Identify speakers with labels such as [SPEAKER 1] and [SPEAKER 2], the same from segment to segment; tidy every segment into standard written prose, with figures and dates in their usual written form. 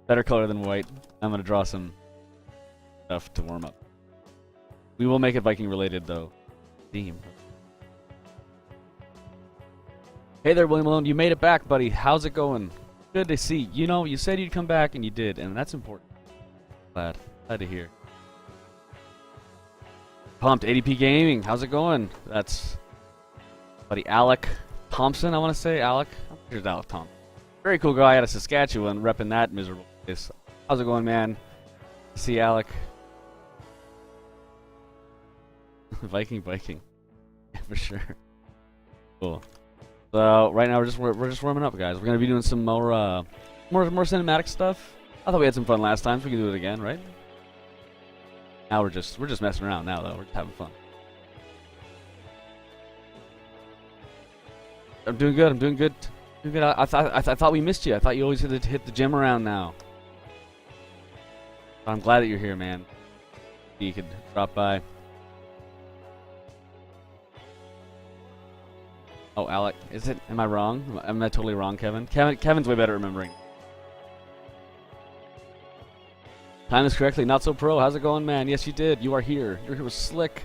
[SPEAKER 1] Better color than white. I'm gonna draw some stuff to warm up. We will make it Viking related though. Theme. Hey there, William Malone. You made it back, buddy. How's it going? Good to see. You know, you said you'd come back and you did, and that's important. Glad to hear. Pumped. ADP Gaming. How's it going? That's buddy Alec Thompson, I want to say. Alec. I'm sure it's Alec Thompson. Very cool guy out of Saskatchewan, repping that miserable place. How's it going, man? See Alec. Viking. Yeah, for sure. Cool. So right now we're just warming up, guys. We're gonna be doing some more cinematic stuff. I thought we had some fun last time, so we can do it again, right? Now we're just messing around now though. We're just having fun. I'm doing good. I thought we missed you. I thought you always hit the gym around now. But I'm glad that you're here, man. You could drop by. Oh, Alec, is it? Am I wrong? Am I totally wrong, Kevin? Kevin's way better at remembering. Time is correctly not so pro. How's it going, man? Yes, you did. You are here. You're here with Slick,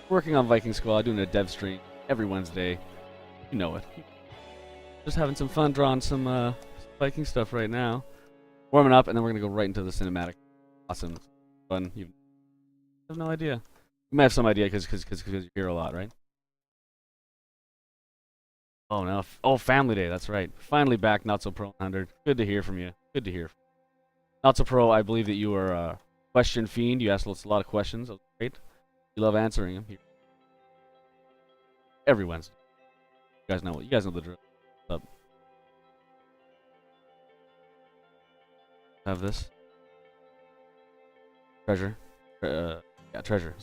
[SPEAKER 1] working on Viking Squad, doing a dev stream every Wednesday. You know it. Just having some fun drawing some Viking stuff right now. Warming up, and then we're gonna go right into the cinematic. Awesome, fun. You have no idea. You might have some idea because you're here a lot, right? Oh no! Oh, Family Day. That's right. Finally back. Not so pro 100. Good to hear from you. Good to hear. Not so pro. I believe that you are a question fiend. You asked us a lot of questions. That was great. You love answering them. Every Wednesday. You guys know what? You guys know the drill. What's up? Have this treasure. Yeah, treasure.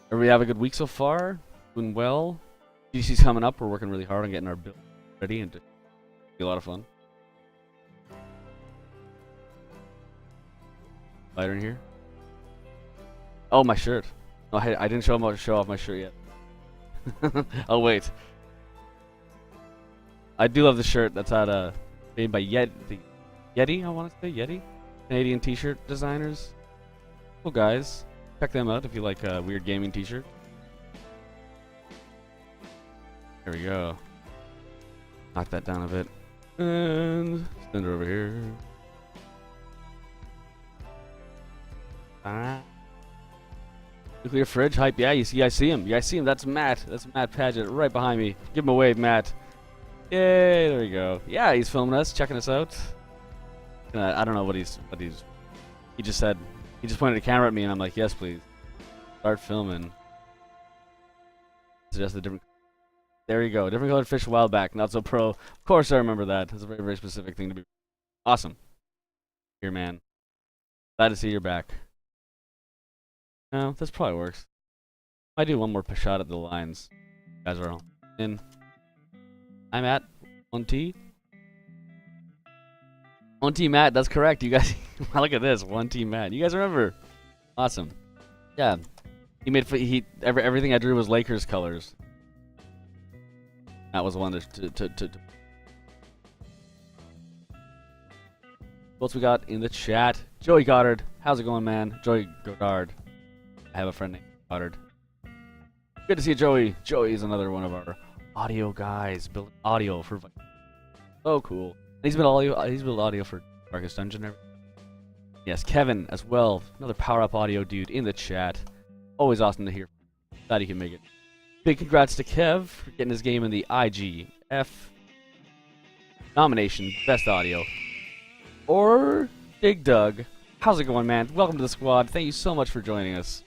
[SPEAKER 1] Everybody have a good week so far? Doing well? GC's coming up. We're working really hard on getting our build ready and to be a lot of fun. Lighter in here. Oh, my shirt. No, I didn't show off my shirt yet. Oh, wait. I do love the shirt. That's out made by Yeti, I want to say. Yeti? Canadian t-shirt designers. Cool guys. Check them out if you like a weird gaming t-shirt. There we go. Knock that down a bit. And send her over here. Nuclear fridge hype. Yeah, I see him. Yeah, I see him. That's Matt. That's Matt Paget right behind me. Give him a wave, Matt. Yay, there we go. Yeah, he's filming us, checking us out. I don't know what he just said. He just pointed a camera at me and I'm like, yes, please. Start filming. Suggest a different. There you go. Different colored fish a while back. Not so pro. Of course I remember that. That's a very, very specific thing to be. Awesome. Here, man. Glad to see you're back. No, this probably works. I do one more shot at the lines. You guys are all in. I'm at 1T. 1T Matt, that's correct. You guys, look at this. 1T Matt. You guys remember? Awesome. Yeah. He made everything I drew was Lakers colors. That was the one to. What we got in the chat? Joey Goddard. How's it going, man? Joey Goddard. I have a friend named Goddard. Good to see you, Joey. Joey is another one of our audio guys. Building audio for. So cool. He's built audio for Darkest Dungeon. Yes, Kevin as well. Another Power Up Audio dude in the chat. Always awesome to hear. Glad he can make it. Big congrats to Kev for getting his game in the IGF nomination, Best Audio. Or Big Doug. How's it going, man? Welcome to the squad. Thank you so much for joining us.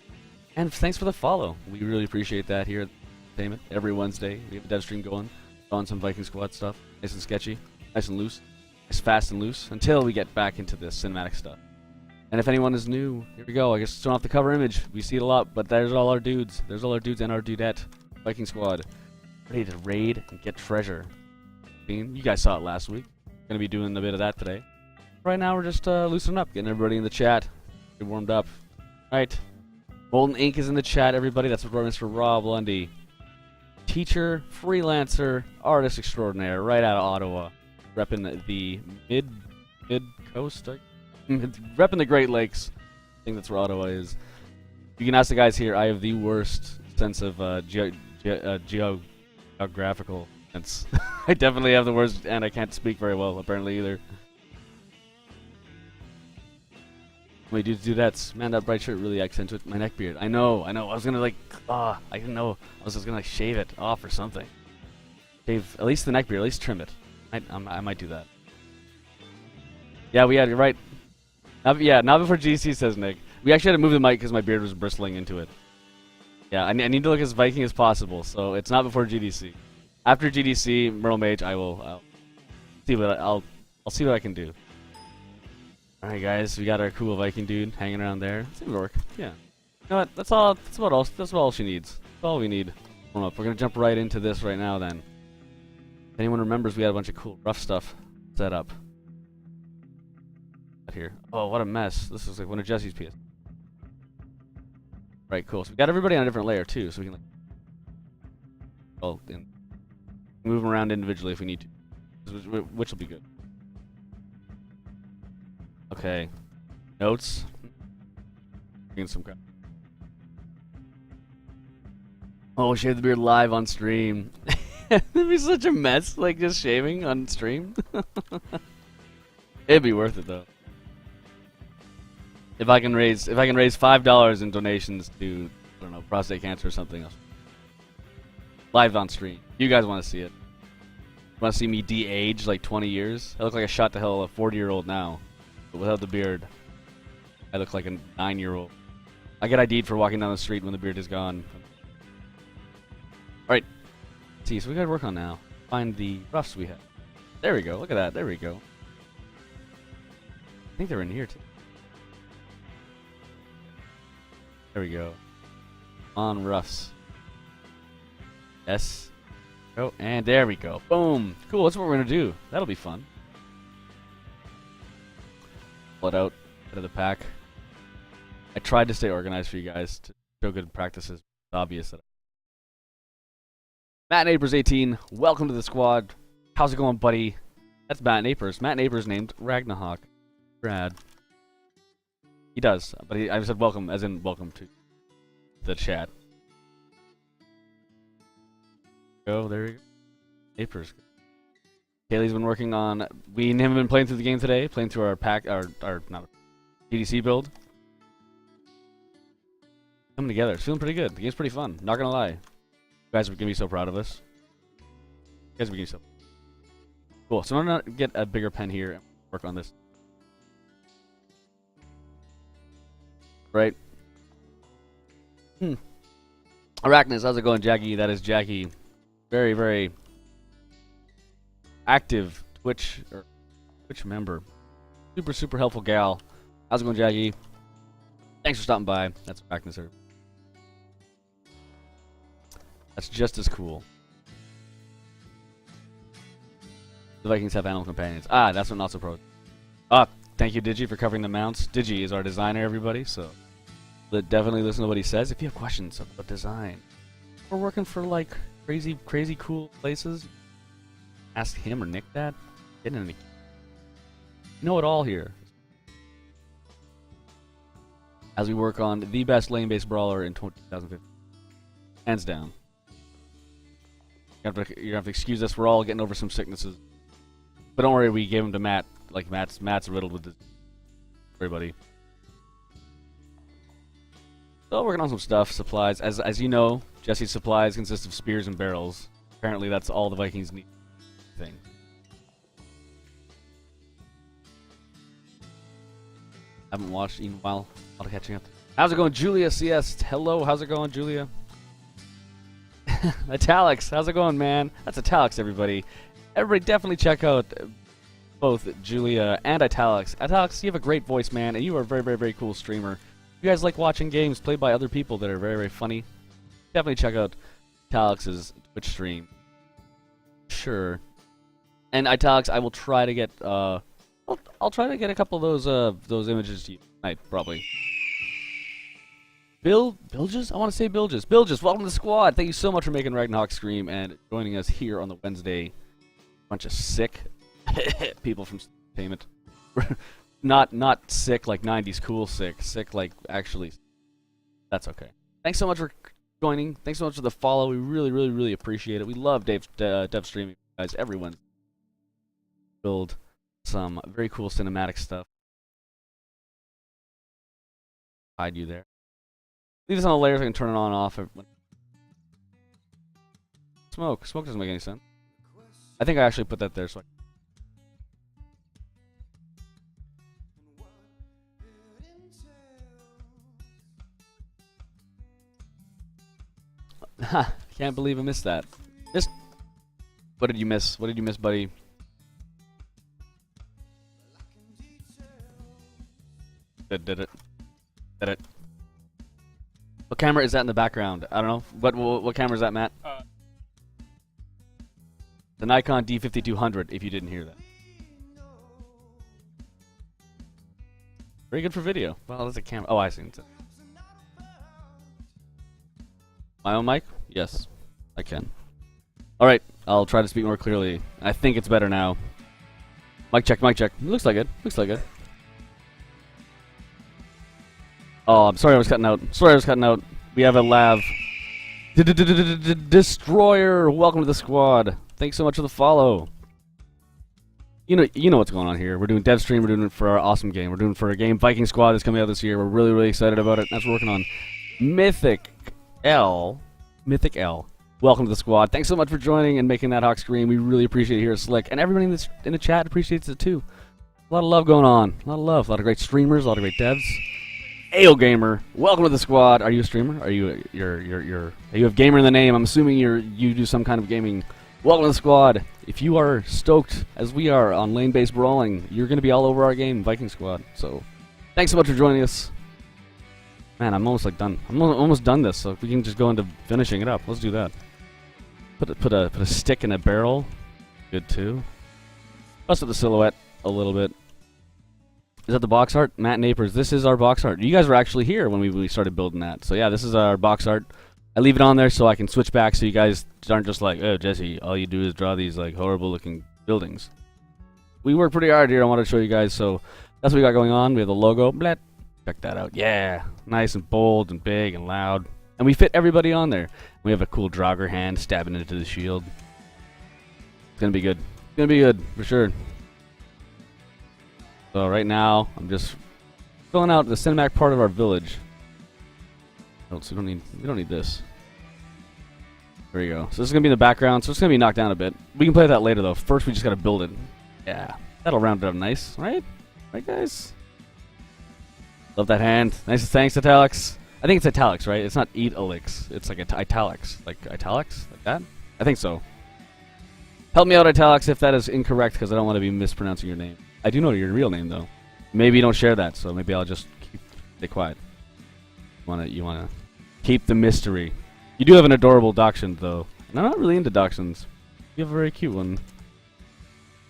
[SPEAKER 1] And thanks for the follow. We really appreciate that here at Entertainment. Every Wednesday, we have a dev stream going on some Viking Squad stuff. Nice and sketchy. Nice and loose. Nice, fast and loose. Until we get back into the cinematic stuff. And if anyone is new, here we go. I guess turn off the cover image. We see it a lot, but there's all our dudes. There's all our dudes and our dudette. Viking Squad. Ready to raid and get treasure. You guys saw it last week. Gonna be doing a bit of that today. Right now we're just loosening up, getting everybody in the chat. Get warmed up. Alright. Molten Ink is in the chat, everybody. That's Mr. Rob Lundy. Teacher, freelancer, artist extraordinaire, right out of Ottawa. repping the mid coast, repping the Great Lakes. I think that's where Ottawa is. You can ask the guys here. I have the worst sense of geographical sense. I definitely have the worst, and I can't speak very well apparently either. Wait, do that. Man, that bright shirt really accentuates my neck beard. I know. I was gonna I didn't know. I was just gonna shave it off or something. Shave at least the neck beard. At least trim it. I might do that. Yeah, you're right. Not before GDC, says Nick. We actually had to move the mic because my beard was bristling into it. Yeah, I need to look as Viking as possible, so it's not before GDC. After GDC, Merle Mage, I'll see what I can do. Alright guys, we got our cool Viking dude hanging around there. It's gonna work. Yeah. You know what? That's about all she needs. That's all we need. We're gonna jump right into this right now then. If anyone remembers, we had a bunch of cool rough stuff set up. Here. Oh, what a mess. This is like one of Jesse's PS. Right, cool. So we got everybody on a different layer too, so we can move them around individually if we need to. Which will be good. Okay. Notes. Getting some crap. Oh, shave the beard live on stream. It'd be such a mess, like just shaving on stream. It'd be worth it though. If I can raise $5 in donations to, I don't know, prostate cancer or something else. Live on stream. You guys want to see it? Want to see me de-age like 20 years? I look like I shot to hell a 40-year-old now. But without the beard, I look like a 9-year-old. I get ID'd for walking down the street when the beard is gone. Alright. Let's see, so we gotta work on now. Find the roughs we have. There we go, look at that, there we go. I think they're in here too. There we go. On roughs. Yes. Oh, and there we go. Boom. Cool, that's what we're gonna do. That'll be fun. Pull it out of the pack. I tried to stay organized for you guys to show good practices. It's obvious that Matt Napers 18, welcome to the squad. How's it going, buddy? That's Matt Napers. Matt Napers named Ragnahawk. Brad. He does, but I said welcome, as in welcome to the chat. Go, there you go. Napers. Kaylee's been working on. We haven't been playing through the game today. Playing through our pack, our not GDC build. Coming together. It's feeling pretty good. The game's pretty fun. Not gonna lie. You guys are gonna be so proud of us. You guys are gonna be so cool. So I'm gonna get a bigger pen here and work on this. Right. Arachnis, how's it going, Jackie? That is Jackie. Very, very active Twitch member. Super, super helpful gal. How's it going, Jackie? Thanks for stopping by. That's Arachnis, sir. That's just as cool. The Vikings have animal companions. Ah, that's what Not So Pro. Thank you, Digi, for covering the mounts. Digi is our designer, everybody, so definitely listen to what he says. If you have questions about design, we're working for like crazy cool places. Ask him or Nick that. Get any. You know it all here. As we work on the best lane-based brawler in 2015, hands down. You're gonna have to excuse us. We're all getting over some sicknesses, but don't worry. We gave him to Matt. Like Matt's riddled with this. Everybody. So working on some stuff, supplies. As you know, Jesse's supplies consist of spears and barrels. Apparently, that's all the Vikings need. Thing. Haven't watched in a while. A lot of catching up. How's it going, Julia CS? Hello, how's it going, Julia? Italics, how's it going, man? That's Italics, everybody. Everybody definitely check out both Julia and Italics. Italics, you have a great voice, man, and you are a very, very, very cool streamer. If you guys like watching games played by other people that are very, very funny, definitely check out Italics' Twitch stream. Sure. And Italics, I will try to get I'll try to get a couple of those images to you tonight, probably. Bilges? I want to say Bilges. Bilges, welcome to the squad. Thank you so much for making Ragnarok stream and joining us here on the Wednesday. Bunch of sick People from Entertainment. not sick like 90s cool sick like actually. That's okay. Thanks so much for joining. Thanks so much for the follow. We really appreciate it. We love dev streaming, guys. Everyone build some very cool cinematic stuff. Hide you there. Leave this on the layers. I can turn it on and off. Smoke doesn't make any sense. I think I actually put that there so Ha! Can't believe I missed that. What did you miss? What did you miss, buddy? Did it? Did it? What camera is that in the background? I don't know. What camera is that, Matt? The Nikon D5200. If you didn't hear that. Very good for video. Well, that's a camera. Oh, I see it. My own mic? Yes, I can. Alright, I'll try to speak more clearly. I think it's better now. Mic check, mic check. Looks like it. Looks like it. Oh, I'm sorry I was cutting out. Sorry I was cutting out. We have a lav. Destroyer, welcome to the squad. Thanks so much for the follow. You know what's going on here. We're doing dev stream. We're doing it for our awesome game. We're doing it for a game, Viking Squad, that's coming out this year. We're really excited about it. That's what we're working on. Mythic L. Welcome to the squad. Thanks so much for joining and making that Hawk scream. We really appreciate it here at Slick. And everybody in the chat appreciates it too. A lot of love going on. A lot of love. A lot of great streamers. A lot of great devs. AO Gamer, welcome to the squad. Are you a streamer? Are you you have gamer in the name? I'm assuming you do some kind of gaming. Welcome to the squad. If you are stoked as we are on lane-based brawling, you're going to be all over our game, Viking Squad. So, thanks so much for joining us. Man, I'm almost done. I'm almost done this, so we can just go into finishing it up. Let's do that. Put a stick in a barrel. Good too. Bust up the silhouette a little bit. Is that the box art? Matt Napers, this is our box art. You guys were actually here when we started building that. So yeah, this is our box art. I leave it on there so I can switch back so you guys aren't just like, oh, Jesse, all you do is draw these like horrible looking buildings. We work pretty hard here. I want to show you guys. So that's what we got going on. We have the logo. Blah. Check that out. Yeah. Nice and bold and big and loud. And we fit everybody on there. We have a cool Draugr hand stabbing into the shield. It's going to be good. It's going to be good for sure. So right now, I'm just filling out the cinematic part of our village. Oh, so we don't need this. There you go. So this is gonna be in the background. So it's gonna be knocked down a bit. We can play that later though. First, we just gotta build it. Yeah, that'll round it up nice, right? Right, guys. Love that hand. Nice. Thanks, Italics. I think it's Italics, right? It's not Eat-alix. It's like Italics, like that. I think so. Help me out, Italics, if that is incorrect, because I don't want to be mispronouncing your name. I do know your real name though. Maybe you don't share that, so maybe I'll just stay quiet. You wanna keep the mystery. You do have an adorable dachshund though, and I'm not really into dachshunds. You have a very cute one.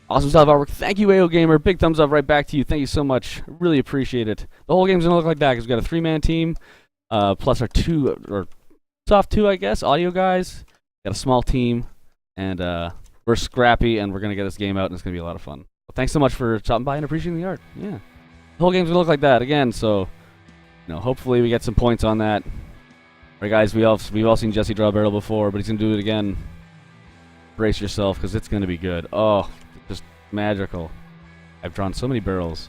[SPEAKER 1] Awesome style of artwork. Thank you, AO Gamer. Big thumbs up right back to you. Thank you so much. Really appreciate it. The whole game's gonna look like that because we've got a 3-man team, plus our soft 2, I guess, audio guys. Got a small team, and we're scrappy, and we're gonna get this game out, and it's gonna be a lot of fun. Thanks so much for stopping by and appreciating the art. Yeah. The whole game's gonna look like that again, so hopefully we get some points on that. Alright guys, we've all seen Jesse draw a barrel before, but he's gonna do it again. Brace yourself, because it's gonna be good. Oh, just magical. I've drawn so many barrels.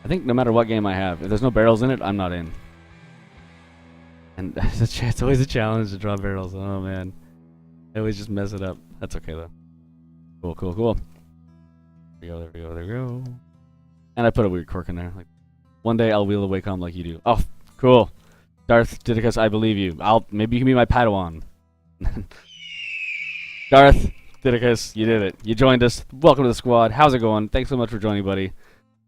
[SPEAKER 1] I think no matter what game I have, if there's no barrels in it, I'm not in. And it's always a challenge to draw barrels. Oh man. I always just mess it up. That's okay though. Cool. There we go. And I put a weird quirk in there. Like, one day I'll wheel a Wacom like you do. Oh, cool. Darth Didicus, I believe you. Maybe you can be my Padawan. Darth Didicus, you did it. You joined us. Welcome to the squad. How's it going? Thanks so much for joining, buddy.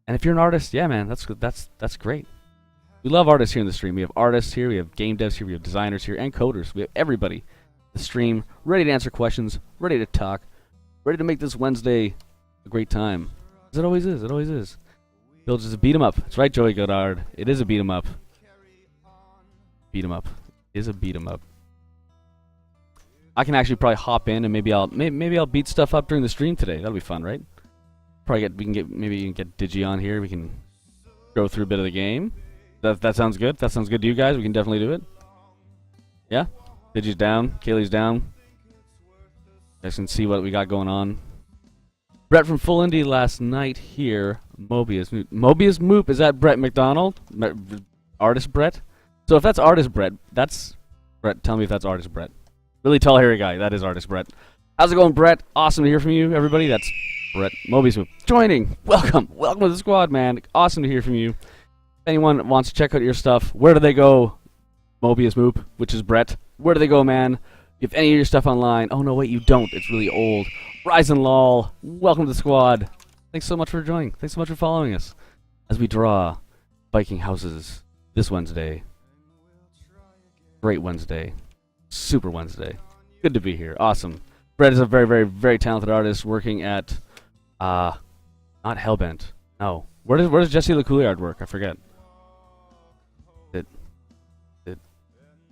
[SPEAKER 1] And if you're an artist, yeah, man, that's great. We love artists here in the stream. We have artists here, we have game devs here, we have designers here, and coders. We have everybody. The stream, ready to answer questions, ready to talk, ready to make this Wednesday a great time. As it always is. It always is. Build is a beat 'em up. That's right, Joey Goddard. It is a beat 'em up. Beat 'em up. It is a beat 'em up. I can actually probably hop in and maybe I'll beat stuff up during the stream today. That'll be fun, right? Probably maybe you can get Digi on here. We can go through a bit of the game. That sounds good. That sounds good to you guys. We can definitely do it. Yeah? Digi's down. Kaylee's down. You guys can see what we got going on. Brett from Full Indie last night here. Mobius Moop. Is that Brett McDonald? Artist Brett? So if that's Artist Brett, that's... Brett, tell me if that's Artist Brett. Really tall, hairy guy. That is Artist Brett. How's it going, Brett? Awesome to hear from you, everybody. That's Brett. Mobius Moop. Joining. Welcome. Welcome to the squad, man. Awesome to hear from you. If anyone wants to check out your stuff, where do they go? Mobius Moop, which is Brett. Where do they go, man? You have any of your stuff online? Oh, no, wait, you don't. It's really old. Ryzen Lol. Welcome to the squad. Thanks so much for joining. Thanks so much for following us as we draw Viking houses this Wednesday. Great Wednesday. Super Wednesday. Good to be here. Awesome. Brett is a very, very, very talented artist working at, not Hellbent. No. Where does Jesse the Couliard work? I forget.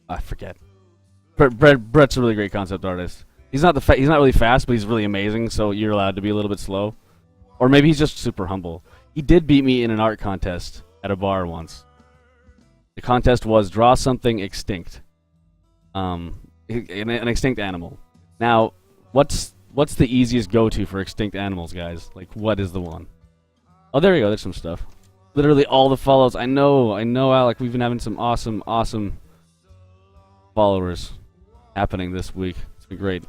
[SPEAKER 1] I forget. Brett's a really great concept artist. He's not really fast, but he's really amazing. So you're allowed to be a little bit slow, or maybe he's just super humble. He did beat me in an art contest at a bar once. The contest was draw something extinct, an extinct animal. Now, what's the easiest go-to for extinct animals, guys? Like, what is the one? Oh, there we go. There's some stuff. Literally all the follows. I know, Alec. We've been having some awesome followers happening this week. It's been great.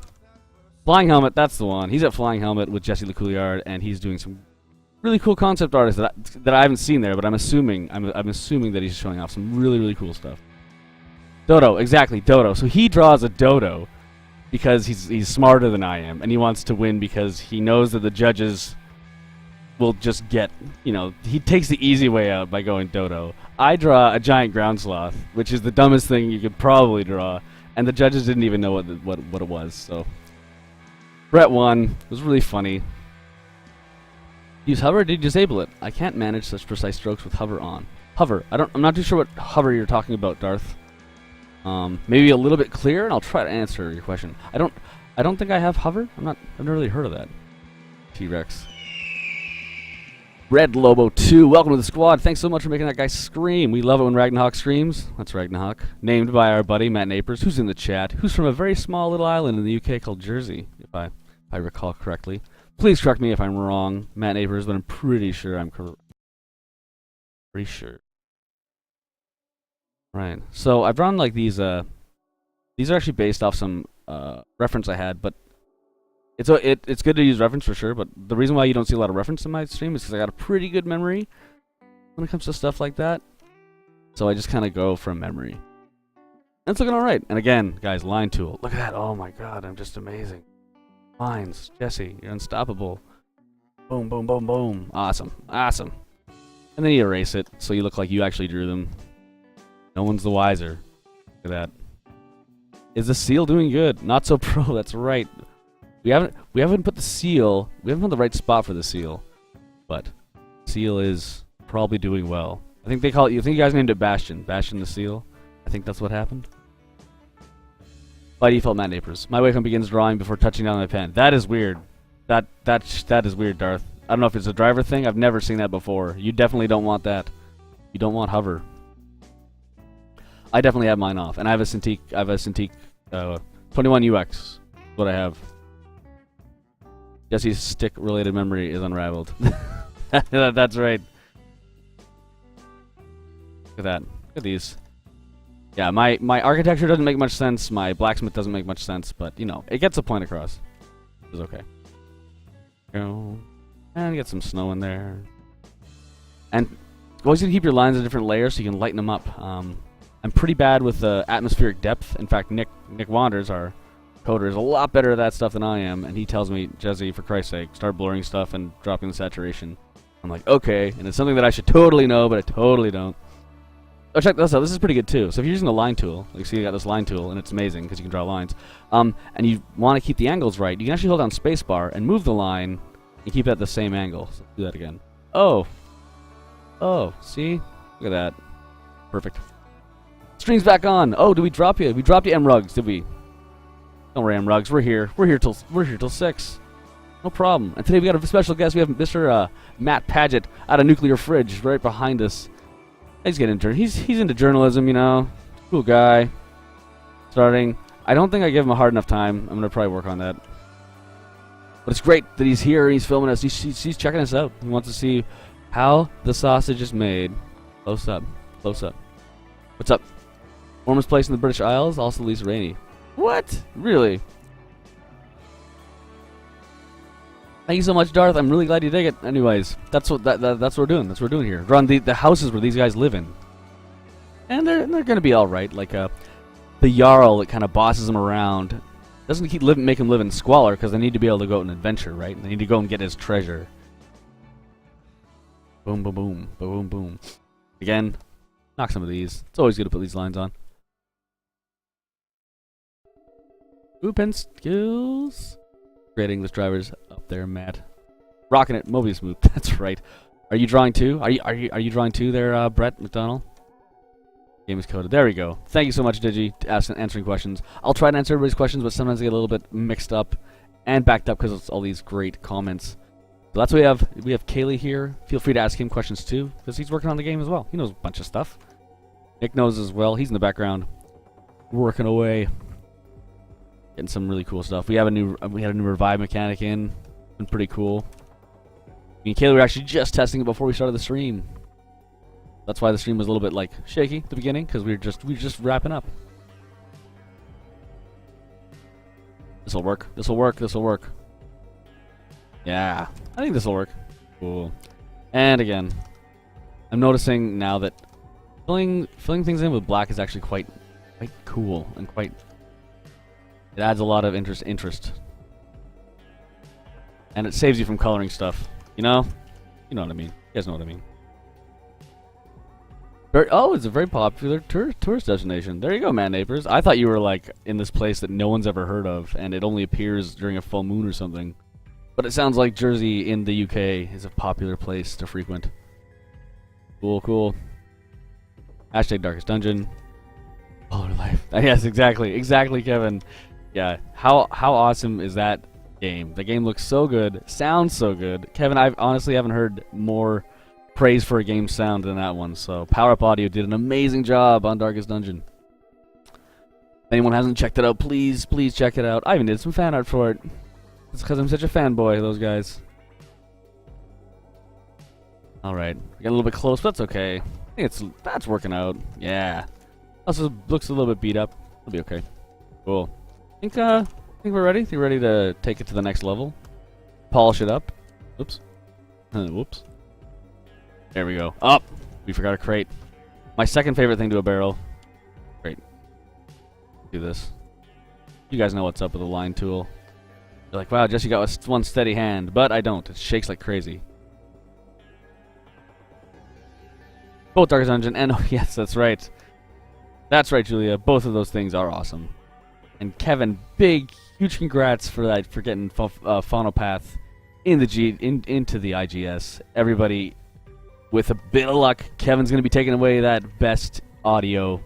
[SPEAKER 1] Flying Helmet, that's the one. He's at Flying Helmet with Jesse LeCouliard, and he's doing some really cool concept artists that I haven't seen there, but I'm assuming that he's showing off some really cool stuff. Dodo, exactly, Dodo. So he draws a dodo because he's smarter than I am, and he wants to win because he knows that the judges will just get, he takes the easy way out by going dodo. I draw a giant ground sloth, which is the dumbest thing you could probably draw, and the judges didn't even know what it was. So Brett won. It was really funny. Use hover, did you disable it? I can't manage such precise strokes with hover on. Hover. I'm not too sure what hover you're talking about, Darth. Maybe a little bit clearer, and I'll try to answer your question. I don't think I have hover. I've never really heard of that. T-Rex. Red Lobo 2, welcome to the squad. Thanks so much for making that guy scream. We love it when Ragnarok streams. That's Ragnarok. Named by our buddy Matt Napers, who's in the chat, who's from a very small little island in the UK called Jersey, if I recall correctly. Please correct me if I'm wrong, Matt Napers, but I'm pretty sure I'm correct. Pretty sure. Right. So I've drawn like these are actually based off some reference I had, but it's good to use reference for sure, but the reason why you don't see a lot of reference in my stream is because I got a pretty good memory when it comes to stuff like that. So I just kind of go from memory. And it's looking alright. And again, guys, line tool. Look at that. Oh my god, I'm just amazing. Lines. Jesse, you're unstoppable. Boom, boom, boom, boom. Awesome. Awesome. And then you erase it so you look like you actually drew them. No one's the wiser. Look at that. Is the seal doing good? Not so pro, that's right. We haven't put the seal. We haven't found the right spot for the seal, but seal is probably doing well. I think they call it. You think you guys named it Bastion? Bastion the seal. I think that's what happened. By default, Matt Napers. My waypoint begins drawing before touching down my pen. That is weird. That is weird, Darth. I don't know if it's a driver thing. I've never seen that before. You definitely don't want that. You don't want hover. I definitely have mine off, and I have a Cintiq. 21 UX. What I have. Jesse's stick-related memory is unraveled. That's right. Look at that. Look at these. Yeah, my architecture doesn't make much sense. My blacksmith doesn't make much sense, but it gets a point across. It's okay. And get some snow in there. And always gonna keep your lines in different layers so you can lighten them up. I'm pretty bad with atmospheric depth. In fact, Nick Wanders, our coder, is a lot better at that stuff than I am, and he tells me, Jesse, for Christ's sake, start blurring stuff and dropping the saturation. I'm like, okay, and it's something that I should totally know, but I totally don't. Oh, check this out. This is pretty good too. So if you're using the line tool, like see, you got this line tool, and it's amazing because you can draw lines. And you want to keep the angles right, you can actually hold down spacebar and move the line and keep it at the same angle. So do that again. Oh, see, look at that, perfect. Stream's back on. Oh, did we drop you? We dropped you, M Rugs, did we? Don't worry, M Rugs. We're here. We're here till 6. No problem. And today we got a special guest. We have Mr. Matt Paget out of Nuclear Fridge right behind us. He's getting into he's into journalism, you know. Cool guy. Starting. I don't think I give him a hard enough time. I'm gonna probably work on that. But it's great that he's here and he's filming us. He's checking us out. He wants to see how the sausage is made. Close up. Close up. What's up? Warmest place in the British Isles, also least rainy. What? Really? Thank you so much, Darth. I'm really glad you dig it. Anyways, that's what that's what we're doing. That's what we're doing here. We're on the houses where these guys live in, and they're gonna be all right. Like the Jarl that kind of bosses them around doesn't make him live in squalor because they need to be able to go on an adventure, right? They need to go and get his treasure. Boom, boom, boom, boom, boom. Again, knock some of these. It's always good to put these lines on. Oop skills. Great English drivers up there, Matt. Rocking it, Mobius Moop. That's right. Are you drawing too? Are you drawing too there, Brett McDonald? Game is coded. There we go. Thank you so much, Digi, answering questions. I'll try to answer everybody's questions, but sometimes I get a little bit mixed up and backed up because of all these great comments. So that's what we have. We have Kaylee here. Feel free to ask him questions too, because he's working on the game as well. He knows a bunch of stuff. Nick knows as well. He's in the background, working away, getting some really cool stuff. We had a new revive mechanic in. Been pretty cool. Me and Kaylee were actually just testing it before we started the stream. That's why the stream was a little bit like shaky at the beginning, because we were just wrapping up. This'll work. This'll work. This'll work. Yeah, I think this'll work. Cool. And again, I'm noticing now that filling things in with black is actually quite cool and quite. It adds a lot of interest. And it saves you from coloring stuff. You know? You know what I mean. You guys know what I mean. It's a very popular tourist destination. There you go, man, neighbors. I thought you were like in this place that no one's ever heard of, and it only appears during a full moon or something. But it sounds like Jersey in the UK is a popular place to frequent. Cool, cool. Hashtag Darkest Dungeon. Baller life. Yes, exactly, Kevin. Yeah, how awesome is that game? The game looks so good, sounds so good. Kevin, I honestly haven't heard more praise for a game's sound than that one. So Power Up Audio did an amazing job on Darkest Dungeon. If anyone hasn't checked it out, please check it out. I even did some fan art for it. It's because I'm such a fanboy of those guys. Alright, got a little bit close, but that's okay. I think that's working out. Yeah. Also looks a little bit beat up. It'll be okay. Cool. I think we're ready. Think we're ready to take it to the next level. Polish it up. Oops. Whoops. There we go. Up! We forgot a crate. My second favorite thing to a barrel. Great. Do this. You guys know what's up with the line tool. You're like, wow, Jesse got one steady hand. But I don't. It shakes like crazy. Both Darkest Dungeon and... Oh, yes, that's right. That's right, Julia. Both of those things are awesome. And Kevin, huge congrats for that, for getting Phonopath in the into the IGS. Everybody, with a bit of luck, Kevin's going to be taking away that best audio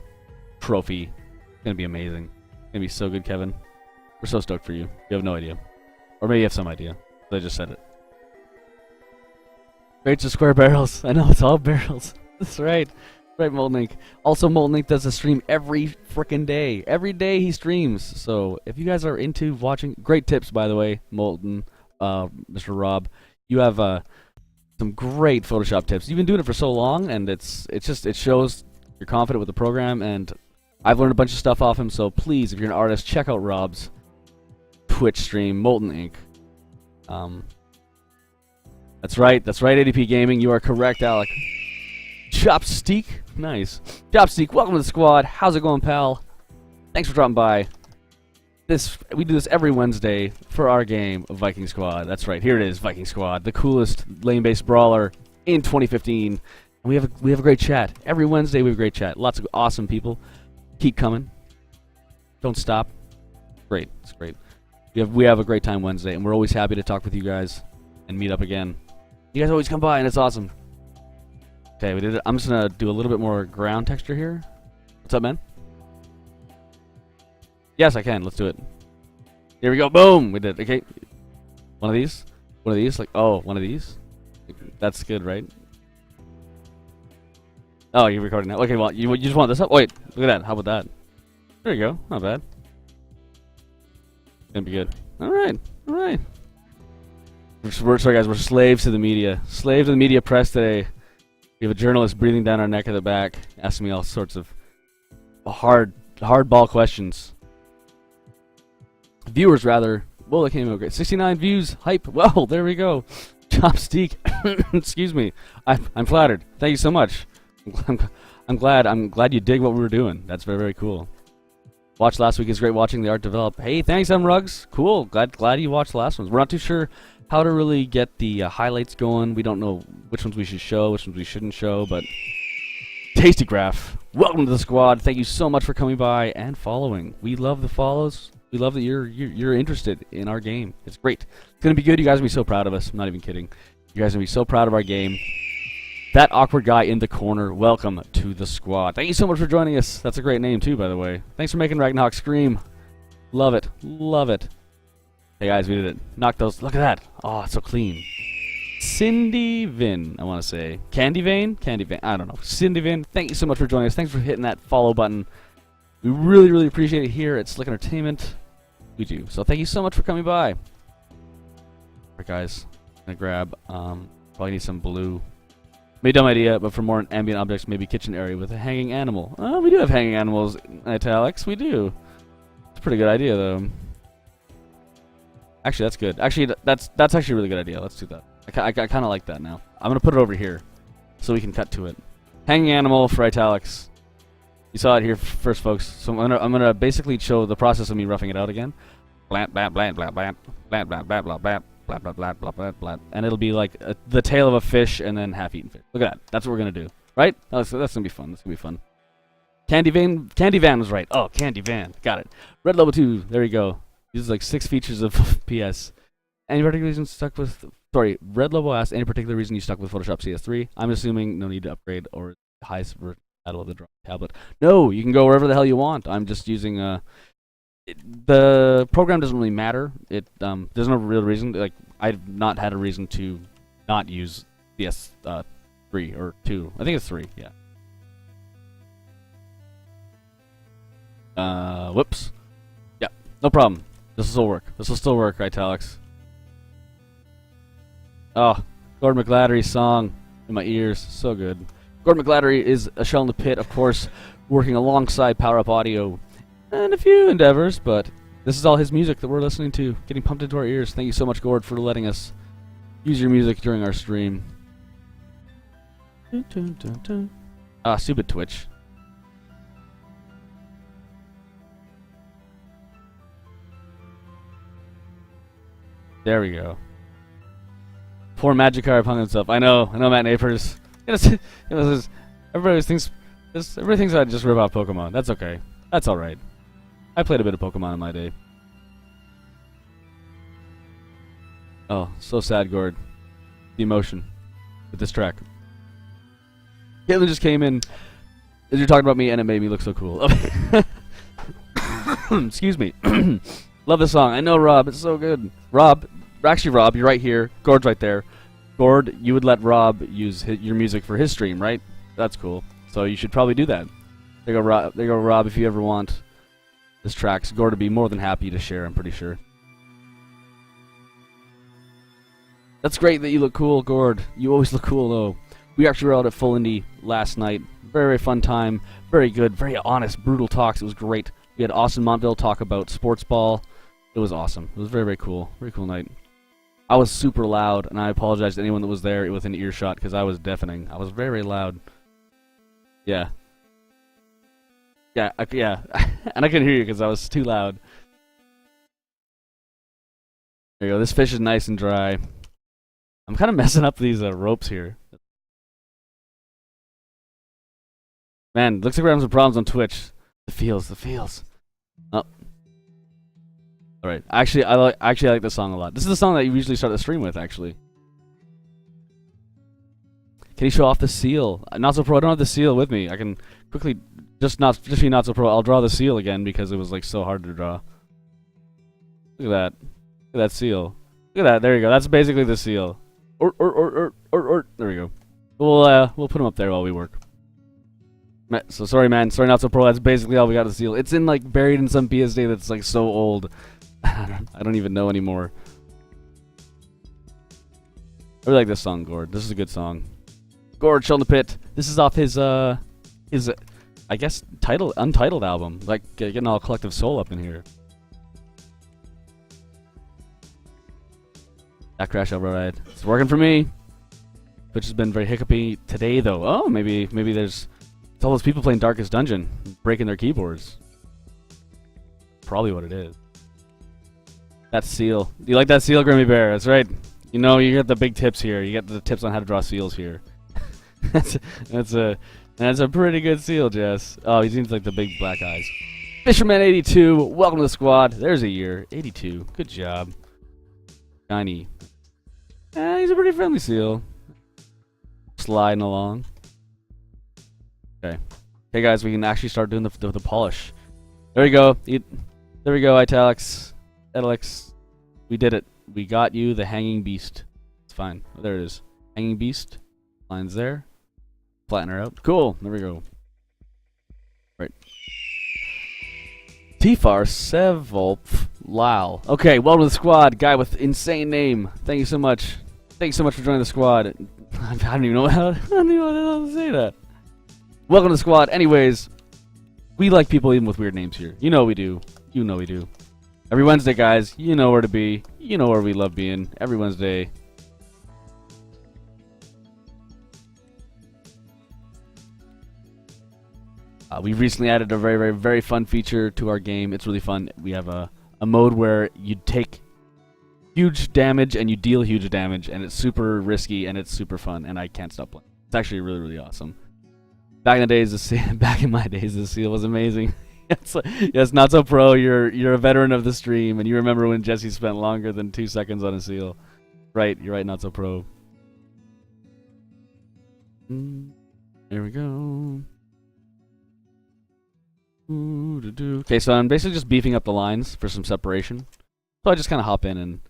[SPEAKER 1] trophy. It's going to be amazing. It's going to be so good, Kevin. We're so stoked for you. You have no idea. Or maybe you have some idea. I just said it. Crates of square barrels. I know, it's all barrels. That's right. Right, Molten Ink. Also, Molten Ink does a stream every frickin' day. Every day he streams. So if you guys are into watching, great tips, by the way, Molten, Mr. Rob. You have some great Photoshop tips. You've been doing it for so long, and it shows you're confident with the program. And I've learned a bunch of stuff off him. So please, if you're an artist, check out Rob's Twitch stream, Molten Ink. That's right, ADP Gaming. You are correct, Alec. Chopstick, nice. Chopstick, welcome to the squad. How's it going, pal? Thanks for dropping by. We do this every Wednesday for our game of Viking Squad. That's right, here it is, Viking Squad, the coolest lane-based brawler in 2015. And we have a great chat every Wednesday. We have a great chat. Lots of awesome people. Keep coming. Don't stop. Great, it's great. We have a great time Wednesday, and we're always happy to talk with you guys and meet up again. You guys always come by, and it's awesome. Okay, we did it. I'm just gonna do a little bit more ground texture here. What's up, man? Yes, I can. Let's do it. Here we go. Boom! We did it. Okay. One of these. One of these? Like, oh, one of these? That's good, right? Oh, you're recording now. Okay, well, you just want this up? Wait, look at that. How about that? There you go. Not bad. Gonna be good. Alright, alright. Sorry, guys, we're slaves to the media. Slaves to the media press today. We have a journalist breathing down our neck at the back, asking me all sorts of hardball questions. Viewers, rather. Well, that came out great. 69 views. Hype. Well, there we go. Chopstick. Excuse me. I'm flattered. Thank you so much. I'm glad you dig what we were doing. That's very, very cool. Watched last week. Is great watching the art develop. Hey, thanks, M Rugs. Cool. Glad you watched the last ones. We're not too sure how to really get the highlights going. We don't know which ones we should show, which ones we shouldn't show, but Tasty Graph, welcome to the squad. Thank you so much for coming by and following. We love the follows. We love that you're interested in our game. It's great. It's gonna be good. You guys will be so proud of us. I'm not even kidding. You guys will be so proud of our game. That awkward guy in the corner, welcome to the squad. Thank you so much for joining us. That's a great name too, by the way. Thanks for making Ragnarok scream. Love it. Love it. Hey guys, we did it. Knock those. Look at that. Oh, it's so clean. Cindy Vin, I want to say. Candy Vein? Candy Vein. I don't know. Cindy Vin, thank you so much for joining us. Thanks for hitting that follow button. We really, really appreciate it here at Slick Entertainment. We do. So thank you so much for coming by. Alright guys, I'm going to grab, probably need some blue. Maybe dumb idea, but for more ambient objects, maybe kitchen area with a hanging animal. Oh, we do have hanging animals in italics. We do. It's a pretty good idea though. Actually, that's good. Actually, that's actually a really good idea. Let's do that. I kind of like that now. I'm gonna put it over here, so we can cut to it. Hanging animal for italics. You saw it here first, folks. So I'm gonna basically show the process of me roughing it out again. Blant, blant, blant, blant, blant, blant, blant, blant, blant, blant, blant, blant, blant, blant, blant, blant, and it'll be like the tail of a fish and then half-eaten fish. Look at that. That's what we're gonna do, right? That's gonna be fun. That's gonna be fun. Candy Van was right. Oh, Candy Van. Got it. Red Lobo 2. There you go. Uses like 6 features of PS. Any particular reason stuck with... Sorry, Red Lobo asked, any particular reason you stuck with Photoshop CS3? I'm assuming no need to upgrade or highest version of the tablet. No, you can go wherever the hell you want. I'm just using... the program doesn't really matter. There's no real reason. Like, I've not had a reason to not use CS3 or 2. I think it's 3, yeah. Whoops. Yeah, no problem. This will still work. This will still work, italics. Oh, Gordon McGladdery's song in my ears. So good. Gordon McGladdery is a shell in the pit, of course, working alongside Power Up Audio and a few endeavors, but this is all his music that we're listening to, getting pumped into our ears. Thank you so much, Gord, for letting us use your music during our stream. Ah, stupid Twitch. There we go. Poor Magikarp hung himself. I know, Matt Napers. Everybody thinks I just rip off Pokemon. That's okay. That's alright. I played a bit of Pokemon in my day. Oh, so sad, Gord. The emotion with this track. Caitlin just came in as you're talking about me, and it made me look so cool. Excuse me. Love this song. I know, Rob. It's so good. Rob, you're right here. Gord's right there. Gord, you would let Rob use your music for his stream, right? That's cool. So you should probably do that. There you go, Rob. If you ever want this track, Gord would be more than happy to share, I'm pretty sure. That's great that you look cool, Gord. You always look cool, though. We actually were out at Full Indie last night. Very, very fun time. Very good. Very honest, brutal talks. It was great. We had Austin Montville talk about sports ball. It was awesome. It was very, very cool. Very cool night. I was super loud, and I apologize to anyone that was there within earshot, because I was deafening. I was very, very loud. Yeah. Yeah, yeah. And I couldn't hear you because I was too loud. There you go. This fish is nice and dry. I'm kind of messing up these ropes here. Man, looks like we're having some problems on Twitch. The feels. Oh. Alright. Actually, I like this song a lot. This is the song that you usually start the stream with, actually. Can you show off the seal? Not so pro. I don't have the seal with me. I can quickly just be not so pro. I'll draw the seal again because it was like so hard to draw. Look at that. Look at that seal. Look at that. There you go. That's basically the seal. Or. There we go. We'll put him up there while we work. So sorry, man. Sorry, not so pro. That's basically all we got to seal. It's in like buried in some PSD that's like so old. I don't even know anymore. I really like this song, Gord. This is a good song. Gord, Chill in the Pit. This is off his I guess untitled album. Like getting all Collective Soul up in here. That Crash Override. It's working for me. Which has been very hiccupy today, though. Oh, maybe there's it's all those people playing Darkest Dungeon, breaking their keyboards. Probably what it is. That seal. Do you like that seal, Grimmy Bear? That's right. You know, you get the big tips here. You get the tips on how to draw seals here. that's a pretty good seal, Jess. Oh, he seems like the big black eyes. Fisherman82, welcome to the squad. There's a year. 82. Good job. Shiny. He's a pretty friendly seal. Sliding along. Okay. Okay, guys, we can actually start doing the polish. There we go. There we go, Italics. Edelix. We did it. We got you the Hanging Beast. It's fine. Oh, there it is. Hanging Beast. Lines there. Flatten her out. Cool. There we go. Right. Tifar Sevolf Lal. Okay, welcome to the squad. Guy with insane name. Thank you so much. Thank you so much for joining the squad. I don't even know how to say that. Welcome to the squad. Anyways, we like people even with weird names here. You know we do. You know we do. Every Wednesday, guys, you know where to be. You know where we love being. Every Wednesday. We've recently added a very, very, very fun feature to our game. It's really fun. We have a mode where you take huge damage and you deal huge damage, and it's super risky and it's super fun, and I can't stop playing. It's actually really, really awesome. Back in my days, the seal was amazing. Yes, Not So Pro, you're a veteran of the stream, and you remember when Jesse spent longer than 2 seconds on a seal. Right, you're right, Not So Pro. There we go. Okay, so I'm basically just beefing up the lines for some separation. So I just kind of hop in and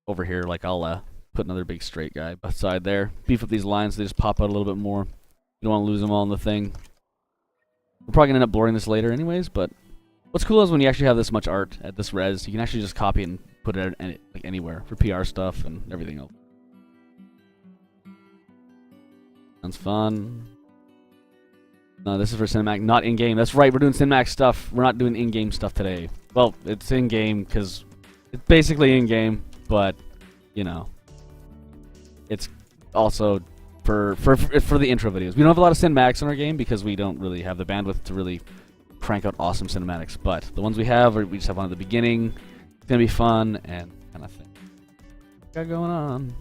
[SPEAKER 1] over here, like I'll put another big straight guy beside there. Beef up these lines, so they just pop out a little bit more. You don't want to lose them all in the thing. We're probably going to end up blurring this later anyways, but what's cool is when you actually have this much art at this res, you can actually just copy it and put it like anywhere for PR stuff and everything else. Sounds fun. No, this is for Cinemax, not in-game. That's right, we're doing Cinemax stuff. We're not doing in-game stuff today. Well, it's in-game because it's basically in-game, but, you know, it's also for the intro videos. We don't have a lot of Cinemax in our game because we don't really have the bandwidth to really crank out awesome cinematics, but the ones we have, we just have one at the beginning. It's going to be fun and kind of thing. Got going on.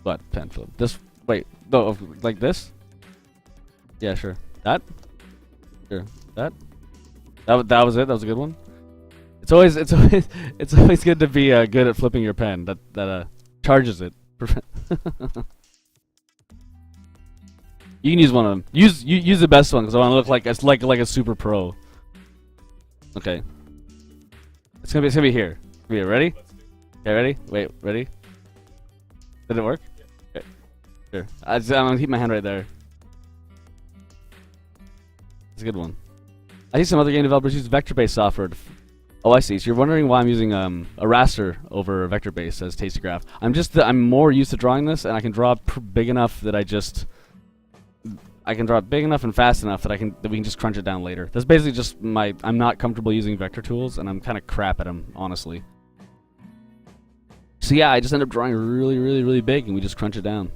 [SPEAKER 1] What? Pen flip. This... Wait, no, like this? Yeah, sure. That? Sure. That was it. That was a good one. It's always good to be good at flipping your pen. That charges it. You can use one of them. Use the best one because I want to look like a super pro. Okay. It's gonna be here. Okay, ready? Okay, ready? Wait, ready? Did it work? Sure. I'm gonna keep my hand right there. It's a good one. I see some other game developers use vector-based software. Oh, I see. So you're wondering why I'm using a raster over vector-based as Tastygraph. I'm more used to drawing this, and I can draw big enough that I can draw it big enough and fast enough that we can just crunch it down later. That's basically just I'm not comfortable using vector tools, and I'm kind of crap at them, honestly. So yeah, I just end up drawing really, really, really big, and we just crunch it down.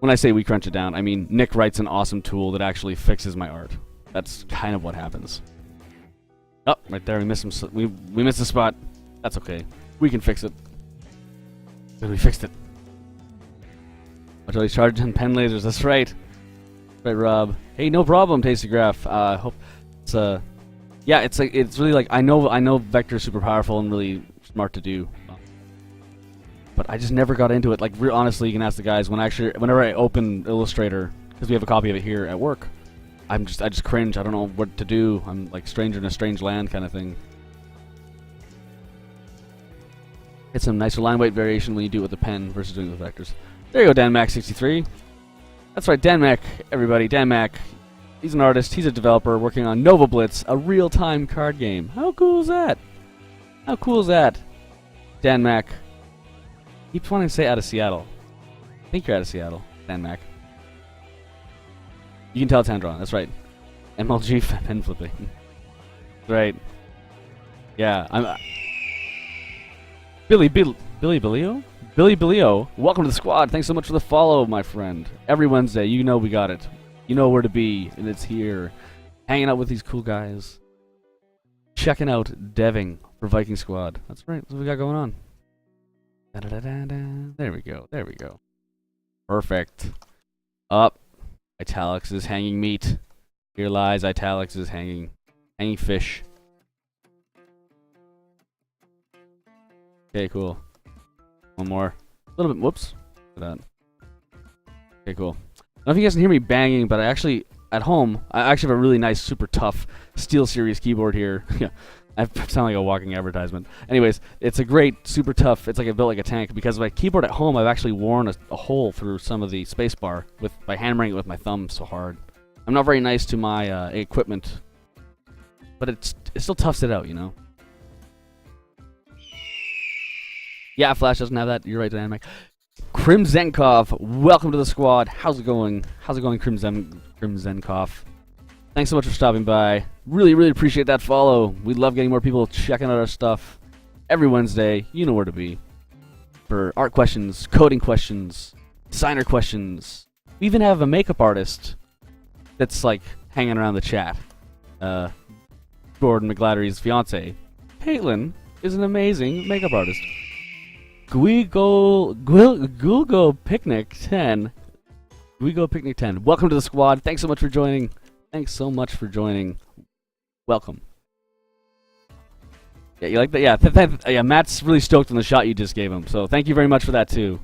[SPEAKER 1] When I say we crunch it down, I mean Nick writes an awesome tool that actually fixes my art. That's kind of what happens. Oh, right there, we missed him. We missed the spot. That's okay. We can fix it. We fixed it. Watch all these charging pen lasers. That's right. Right, Rob. Hey, no problem, Tastygraph. Hope it's yeah, it's really like I know vector is super powerful and really smart to do. But I just never got into it. Like, honestly, you can ask the guys. Whenever I open Illustrator, because we have a copy of it here at work, I just cringe. I don't know what to do. I'm like stranger in a strange land kind of thing. It's some nicer line weight variation when you do it with a pen versus doing it with vectors. There you go, DanMac63. That's right, DanMac, everybody. DanMac. He's an artist. He's a developer working on Nova Blitz, a real-time card game. How cool is that? How cool is that? DanMac. Keeps wanting to say out of Seattle. I think you're out of Seattle, DanMac. You can tell it's hand-drawn. That's right. MLG pen flipping. That's right. Yeah, I'm... Billy Billio? Billy Billio, welcome to the squad. Thanks so much for the follow, my friend. Every Wednesday, you know we got it. You know where to be, and it's here. Hanging out with these cool guys. Checking out deving for Viking Squad. That's right, that's what we got going on. Da-da-da-da-da. There we go, there we go. Perfect. Up. Italics is hanging meat. Here lies Italics is hanging fish. Okay, cool. One more. A little bit. Whoops. Look at that. Okay, cool. I don't know if you guys can hear me banging, but I actually, at home, I actually have a really nice, super tough SteelSeries keyboard here. Yeah, I sound like a walking advertisement. Anyways, it's a great, super tough. It's like I built like a tank because my keyboard at home, I've actually worn a hole through some of the spacebar by hammering it with my thumb so hard. I'm not very nice to my equipment, but it still toughs it out, you know. Yeah, Flash doesn't have that. You're right, Dynamic. Krimzenkov, welcome to the squad. How's it going? How's it going, Krimzenkov? Thanks so much for stopping by. Really, really appreciate that follow. We love getting more people checking out our stuff. Every Wednesday, you know where to be. For art questions, coding questions, designer questions. We even have a makeup artist that's like hanging around the chat. Gordon McGladdery's fiance, Caitlin, is an amazing makeup artist. Guigo Picnic 10. Guigo Picnic 10. Welcome to the squad. Thanks so much for joining. Thanks so much for joining. Welcome. Yeah, you like that? Yeah, yeah. Matt's really stoked on the shot you just gave him. So thank you very much for that too,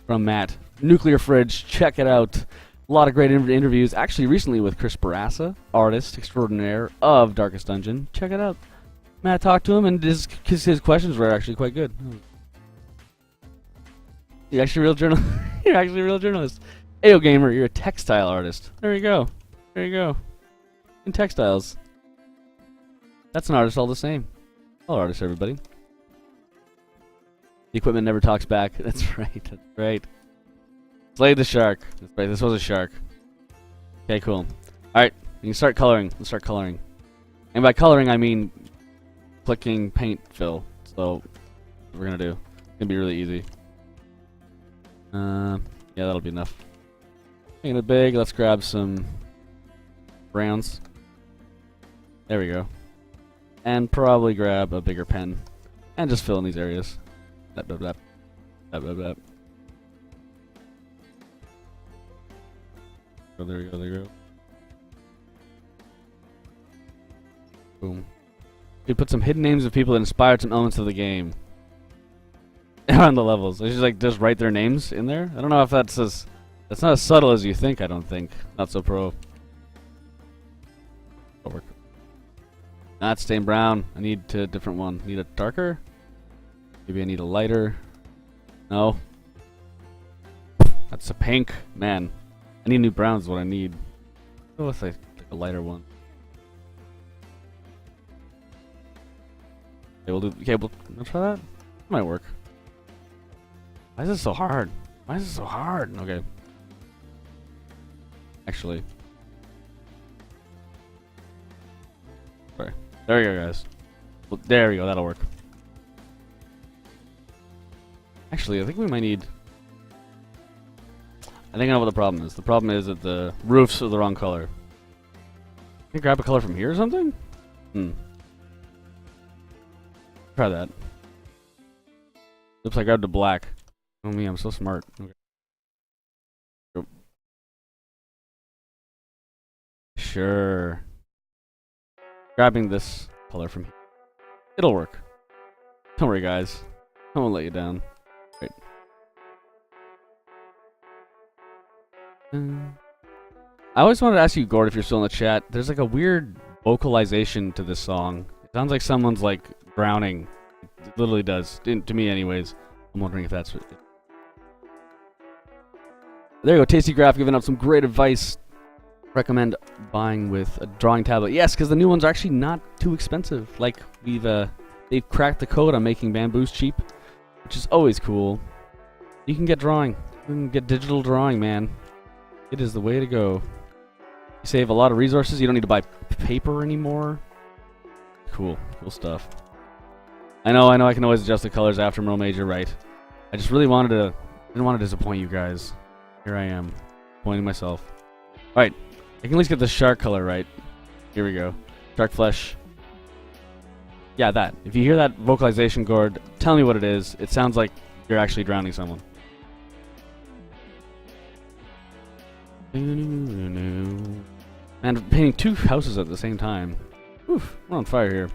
[SPEAKER 1] from Matt. Nuclear Fridge. Check it out. A lot of great interviews. Actually, recently with Chris Barassa, artist extraordinaire of Darkest Dungeon. Check it out. Matt talked to him, and his questions were actually quite good. You're actually a real journalist. You're actually a real journalist. Ayo Gamer, you're a textile artist. There you go. There you go. In textiles. That's an artist all the same. All artists, everybody. The equipment never talks back. That's right. That's right. Slay the shark. That's right. This was a shark. Okay, cool. Alright, you can start coloring. Let's start coloring. And by coloring, I mean clicking paint fill. So, what we're gonna do. It's gonna be really easy. Yeah, that'll be enough. Making it big, let's grab some browns. There we go. And probably grab a bigger pen. And just fill in these areas. Blap, blap, blap. Blap, blap, blap. Oh, there we go, there we go. Boom. We put some hidden names of people that inspired some elements of the game. On the levels. They just write their names in there. I don't know if that's not as subtle as you think, I don't think. Not so pro. That'll work. Not stained brown. I need a different one. Need a darker? Maybe I need a lighter. No. That's a pink. Man. I need new browns is what I need. What if I pick a lighter one? Okay, we'll try that. Might work. Why is this so hard? Why is this so hard? Okay. Actually. Sorry. There we go, guys. Well, there we go. That'll work. Actually, I think we might need... I think I know what the problem is. The problem is that the roofs are the wrong color. Can I grab a color from here or something? Try that. Oops, I grabbed a black. Oh me, I'm so smart. Okay. Go. Sure. Grabbing this color from here. It'll work. Don't worry, guys. I won't let you down. Great. I always wanted to ask you, Gord, if you're still in the chat. There's like a weird vocalization to this song. It sounds like someone's like drowning. It literally does. To me, anyways. I'm wondering if that's what. There you go. Tasty Graph giving up some great advice. Recommend buying with a drawing tablet. Yes, because the new ones are actually not too expensive. Like they've cracked the code on making bamboos cheap, which is always cool. You can get drawing. You can get digital drawing, man. It is the way to go. You save a lot of resources. You don't need to buy paper anymore. Cool stuff. I know. I can always adjust the colors after Merle Major, right? I just really didn't want to disappoint you guys. Here I am, disappointing myself. All right, I can at least get the shark color right. Here we go. Shark flesh. Yeah, that. If you hear that vocalization, Gord, tell me what it is. It sounds like you're actually drowning someone. And painting two houses at the same time. Oof, we're on fire here.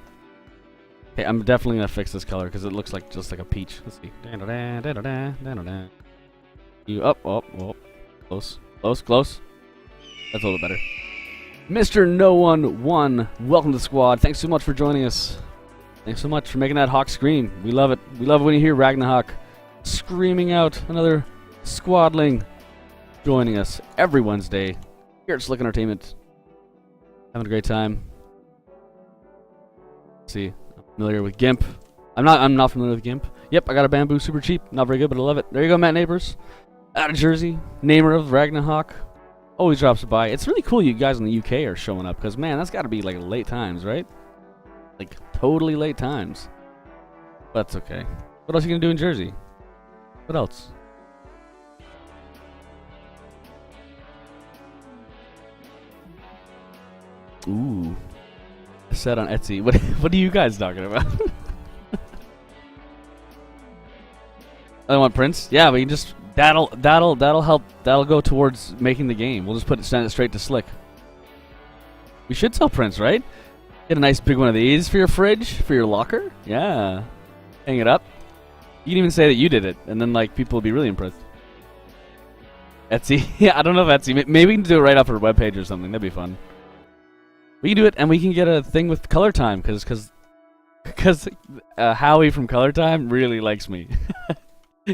[SPEAKER 1] Okay, I'm definitely gonna fix this color because it looks like just like a peach. Let's see. You up, close. That's a little better. Mr. No One 1, welcome to the squad. Thanks so much for joining us. Thanks so much for making that hawk scream. We love it. We love it when you hear Ragnahawk screaming out. Another squadling joining us every Wednesday here at Slick Entertainment. Having a great time. Let's see, I'm familiar with GIMP. I'm not familiar with GIMP. Yep, I got a bamboo super cheap. Not very good, but I love it. There you go, Matt Neighbors. Out of Jersey. Namer of Ragnahawk. Always drops by. It's really cool you guys in the UK are showing up, because, man, that's got to be, like, late times, right? Like, totally late times. But that's okay. What else are you going to do in Jersey? What else? Ooh. A set on Etsy. What are you guys talking about? I want prints? Yeah, but you just... That'll help. That'll go towards making the game. We'll just send it straight to Slick. We should sell prints, right? Get a nice big one of these for your fridge, for your locker. Yeah, hang it up. You can even say that you did it, and then like people will be really impressed. Etsy, yeah, I don't know if Etsy. Maybe we can do it right off our webpage or something. That'd be fun. We can do it, and we can get a thing with Color Time, because Howie from Color Time really likes me.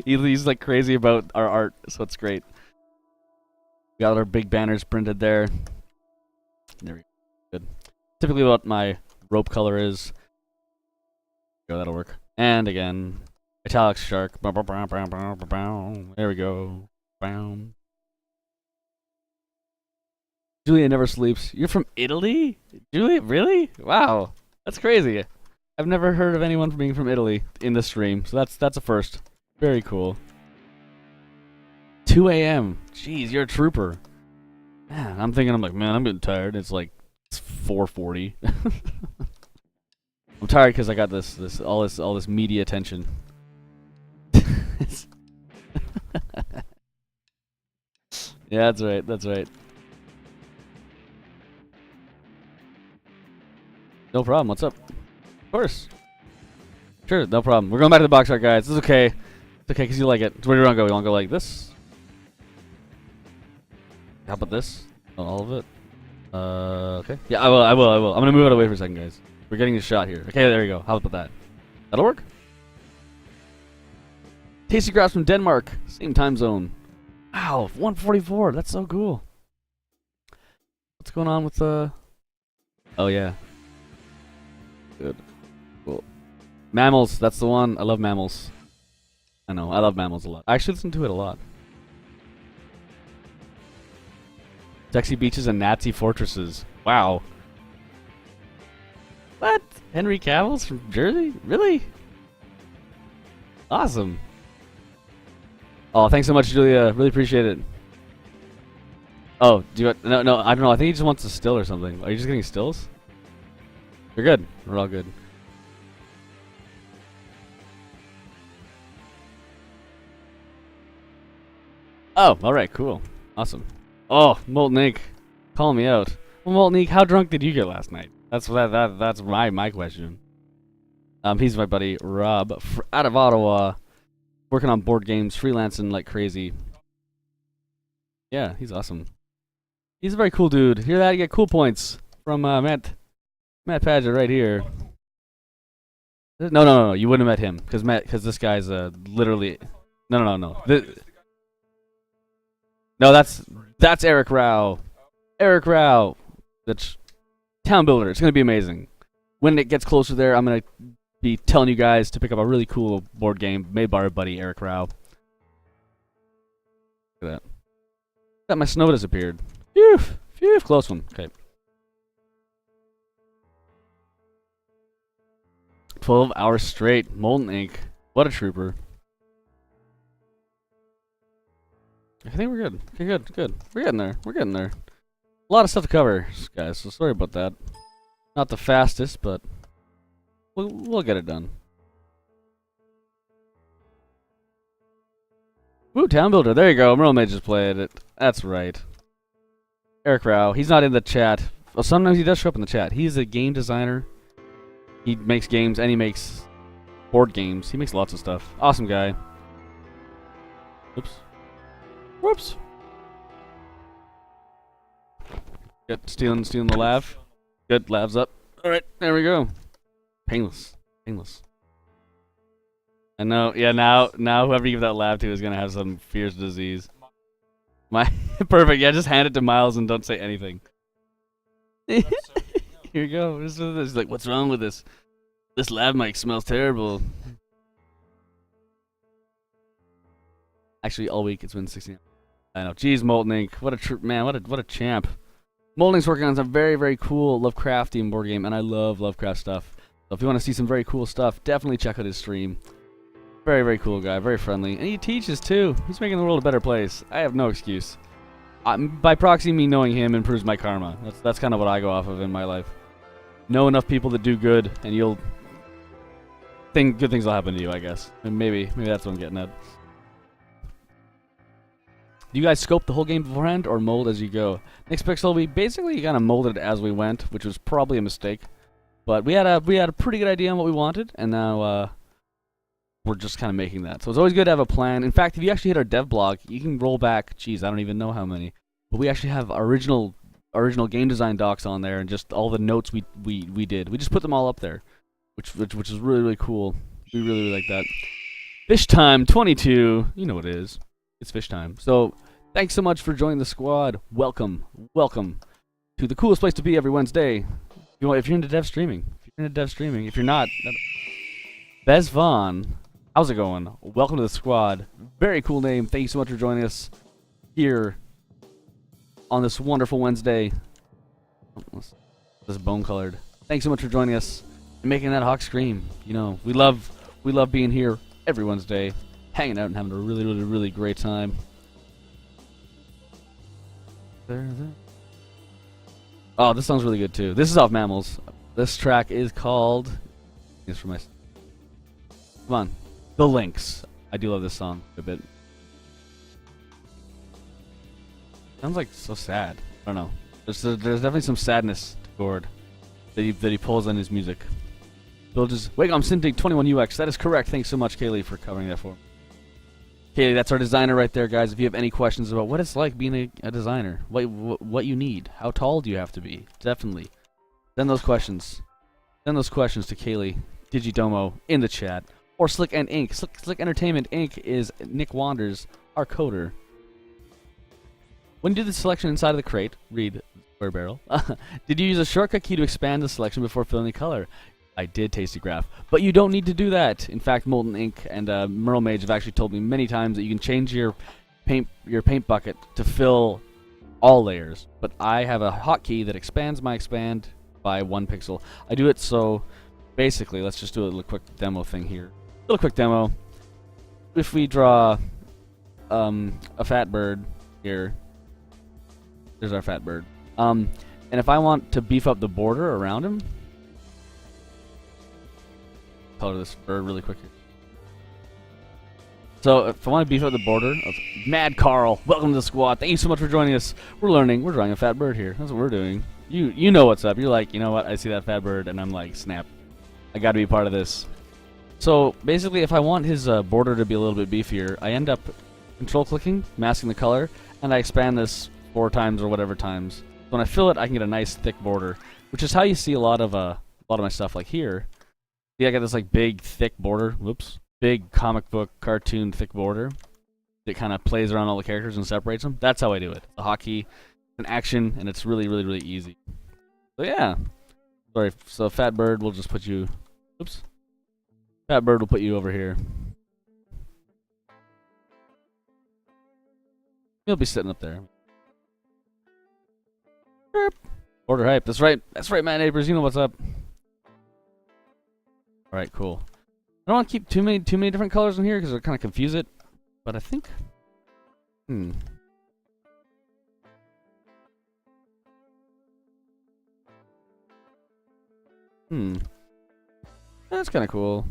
[SPEAKER 1] He's like crazy about our art, so it's great. We got our big banners printed there. There we go. Good. Typically what my rope color is. Go, that'll work. And again, italics shark. There we go. Julia never sleeps. You're from Italy? Julia, really? Wow. That's crazy. I've never heard of anyone being from Italy in the stream, so that's a first. Very cool. 2 a.m. Jeez, you're a trooper. Man, I'm getting tired. It's 4:40. I'm tired because I got all this media attention. Yeah, that's right. That's right. No problem. What's up? Of course. Sure, no problem. We're going back to the box art, guys. It's okay. It's okay because you like it. So where do you want to go? You want to go like this? How about this? All of it? Okay. Yeah, I will. I'm going to move it away for a second, guys. We're getting a shot here. Okay, there you go. How about that? That'll work? Tasty Grass from Denmark. Same time zone. Wow, 144. That's so cool. What's going on with Oh, yeah. Good. Cool. Mammals. That's the one. I love mammals. I know. I love mammals a lot. I actually listen to it a lot. Sexy beaches and Nazi fortresses. Wow. What? Henry Cavill's from Jersey? Really? Awesome. Oh, thanks so much, Julia. Really appreciate it. Oh, do you want... No, I don't know. I think he just wants a still or something. Are you just getting stills? You're good. We're all good. Oh, alright, cool. Awesome. Oh, Molten Ink. Calling me out. Well, Molten Ink, how drunk did you get last night? That's my question. He's my buddy Rob out of Ottawa, working on board games, freelancing like crazy. Yeah, he's awesome. He's a very cool dude. Hear that? You get cool points from Matt Padgett right here. No. You wouldn't have met him because this guy's literally. No. No, that's Eric Rao. Eric Rao, that's Town Builder. It's gonna be amazing. When it gets closer there, I'm gonna be telling you guys to pick up a really cool board game made by our buddy Eric Rao. Look at that. My snow disappeared. Phew, close one. Okay. 12 hours straight. Molten Ink. What a trooper. I think we're good. Okay, good. We're getting there. A lot of stuff to cover, guys, so sorry about that. Not the fastest, but we'll get it done. Woo, Town Builder. There you go. Merle May just played it. That's right. Eric Rao. He's not in the chat. Well, sometimes he does show up in the chat. He's a game designer. He makes games, and he makes board games. He makes lots of stuff. Awesome guy. Oops. Whoops. Good. Stealing the lav. Good. Lav's up. Alright, there we go. Painless. I know. Yeah, now whoever you give that lav to is gonna have some fierce disease. Perfect. Yeah, just hand it to Miles and don't say anything. Here you go. He's like, what's wrong with this? This lav mic smells terrible. Actually, all week it's been 16. I know. Jeez, Molten Ink. What a champ. Molten Ink's working on some very, very cool Lovecraftian board game, and I love Lovecraft stuff. So if you want to see some very cool stuff, definitely check out his stream. Very, very cool guy. Very friendly. And he teaches, too. He's making the world a better place. I have no excuse. By proxy, me knowing him improves my karma. That's kind of what I go off of in my life. Know enough people that do good, and you'll think good things will happen to you, I guess. And maybe that's what I'm getting at. Do you guys scope the whole game beforehand or mold as you go? Next Pixel, we basically kind of molded as we went, which was probably a mistake. But we had a pretty good idea on what we wanted, and now we're just kind of making that. So it's always good to have a plan. In fact, if you actually hit our dev blog, you can roll back. Geez, I don't even know how many, but we actually have original game design docs on there, and just all the notes we did. We just put them all up there, which is really, really cool. We really like that. Fish Time 22. You know what it is. It's Fish Time. So thanks so much for joining the squad. Welcome to the coolest place to be every Wednesday. If you're into dev streaming. If you're not, Bez Vaughn. How's it going? Welcome to the squad. Very cool name. Thank you so much for joining us here on this wonderful Wednesday. This is bone colored. Thanks so much for joining us and making that hawk scream. You know, we love being here every Wednesday, hanging out and having a really, really, really great time. Oh, this song's really good too. This is off Mammals. This track is called. It's for my. Come on. The Lynx. I do love this song a bit. Sounds like so sad. I don't know. There's definitely some sadness to Gord that he pulls on his music. Bill just wait. I'm Syndig 21UX. That is correct. Thanks so much, Kaylee, for covering that for me. Kaylee, that's our designer right there, guys. If you have any questions about what it's like being a designer, what you need, how tall do you have to be, definitely send those questions. Send those questions to Kaylee Digidomo in the chat. Or Slick and Ink. Slick Entertainment Inc. is Nick Wanders, our coder. When you do the selection inside of the crate, read square barrel. Did you use a shortcut key to expand the selection before filling the color? I did, Tasty Graph. But you don't need to do that. In fact, Molten Ink and Merle Mage have actually told me many times that you can change your paint bucket to fill all layers. But I have a hotkey that expands my expand by 1 pixel. I do it so basically, let's just do a little quick demo thing here. Little quick demo. If we draw a fat bird here, there's our fat bird. And if I want to beef up the border around him, color this bird really quick here. So if I want to beef up the border, Mad Carl, welcome to the squad. Thank you so much for joining us. We're learning. We're drawing a fat bird here. That's what we're doing. You know what's up. You're like, you know what? I see that fat bird, and I'm like, snap. I got to be part of this. So basically, if I want his border to be a little bit beefier, I end up control clicking, masking the color, and I expand this 4 times or whatever times. When I fill it, I can get a nice thick border, which is how you see a lot of my stuff like here. See, I got this like big thick border. Whoops, big comic book cartoon thick border that kind of plays around all the characters and separates them. That's how I do it. The hotkey, an action, and it's really, really, really easy. So yeah. Sorry. So Fat Bird, we'll just put you. Oops. Fat Bird will put you over here. He'll be sitting up there. Order hype. That's right. That's right, Matt Neighbors. You know what's up. All right, cool. I don't want to keep too many different colors in here because it'll kind of confuse it. But I think. That's kind of cool.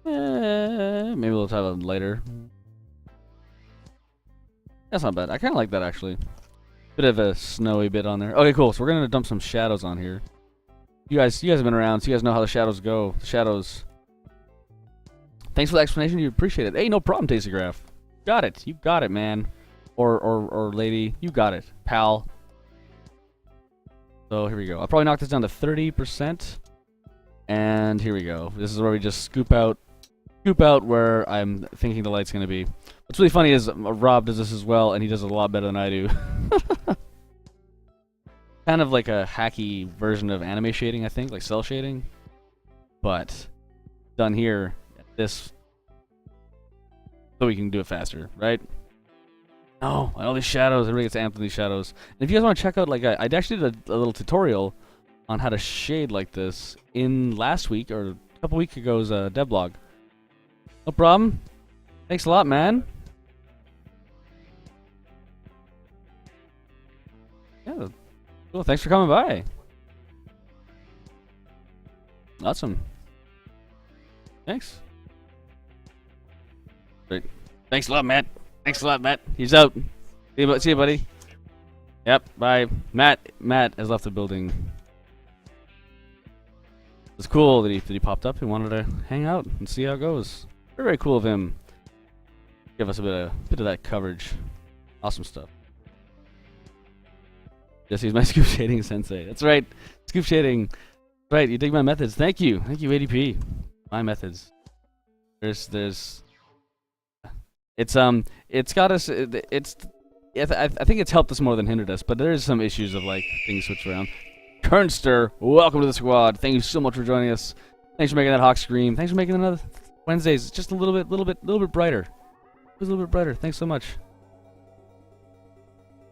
[SPEAKER 1] Maybe we'll have it later. That's not bad. I kind of like that actually. Bit of a snowy bit on there. Okay, cool. So we're gonna dump some shadows on here. You guys have been around, so you guys know how the shadows go. The shadows. Thanks for the explanation. You appreciate it. Hey, no problem, Tasty Graph. Got it. You got it, man. Or lady. You got it, pal. So here we go. I'll probably knock this down to 30%. And here we go. This is where we just scoop out where I'm thinking the light's gonna be. What's really funny is Rob does this as well, and he does it a lot better than I do. Kind of like a hacky version of anime shading, I think, like cell shading. But done here, this, so we can do it faster, right? Oh, all these shadows, everybody gets amped in these shadows. And if you guys want to check out, like, I actually did a little tutorial on how to shade like this in last week, or a couple weeks ago's devlog. No problem. Thanks a lot, man. Yeah, cool. Thanks for coming by. Awesome. Thanks. Great. Thanks a lot, Matt. Thanks a lot, Matt. He's out. See you, buddy. Yep. Bye. Matt has left the building. It's cool that he popped up. He wanted to hang out and see how it goes. Very, very cool of him. Give us a bit of that coverage. Awesome stuff. Yes, he's my scoop shading sensei. That's right. Scoop shading. Right, you dig my methods. Thank you, ADP. My methods. There's. It's got us. I think it's helped us more than hindered us. But there is some issues of like things switch around. Kernster, welcome to the squad. Thank you so much for joining us. Thanks for making that hawk scream. Thanks for making another Wednesdays just a little bit brighter. It was a little bit brighter. Thanks so much.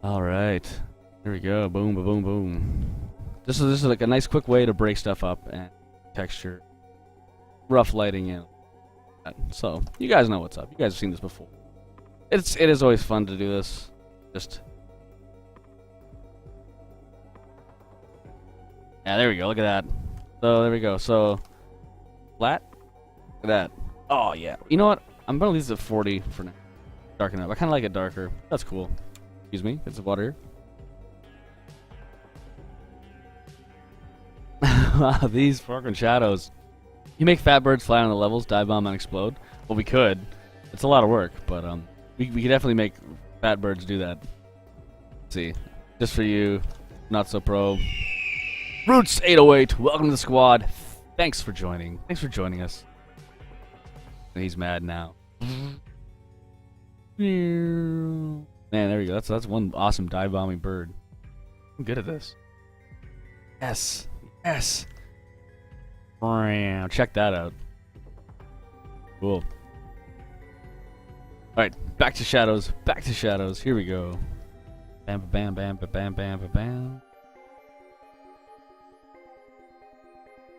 [SPEAKER 1] All right, here we go. Boom, boom, boom. This is like a nice quick way to break stuff up and texture, rough lighting in. So you guys know what's up. You guys have seen this before. It is always fun to do this. Just. Yeah, there we go. Look at that. So there we go. So flat. Look at that. Oh yeah. You know what? I'm gonna leave this at 40 for now. Darken up. I kind of like it darker. That's cool. Excuse me. It's water here. Wow, these fucking shadows. You make fat birds fly on the levels, dive bomb, and explode. Well, we could. It's a lot of work, but we could definitely make fat birds do that. Let's see, just for you, not so pro. Roots 808, welcome to the squad. Thanks for joining. Thanks for joining us. He's mad now. Man, there we go. That's one awesome dive bombing bird. I'm good at this. Yes. Yes. Check that out. Cool. Alright, back to shadows. Back to shadows. Here we go. Bam, bam, bam, bam, bam, bam, bam, bam.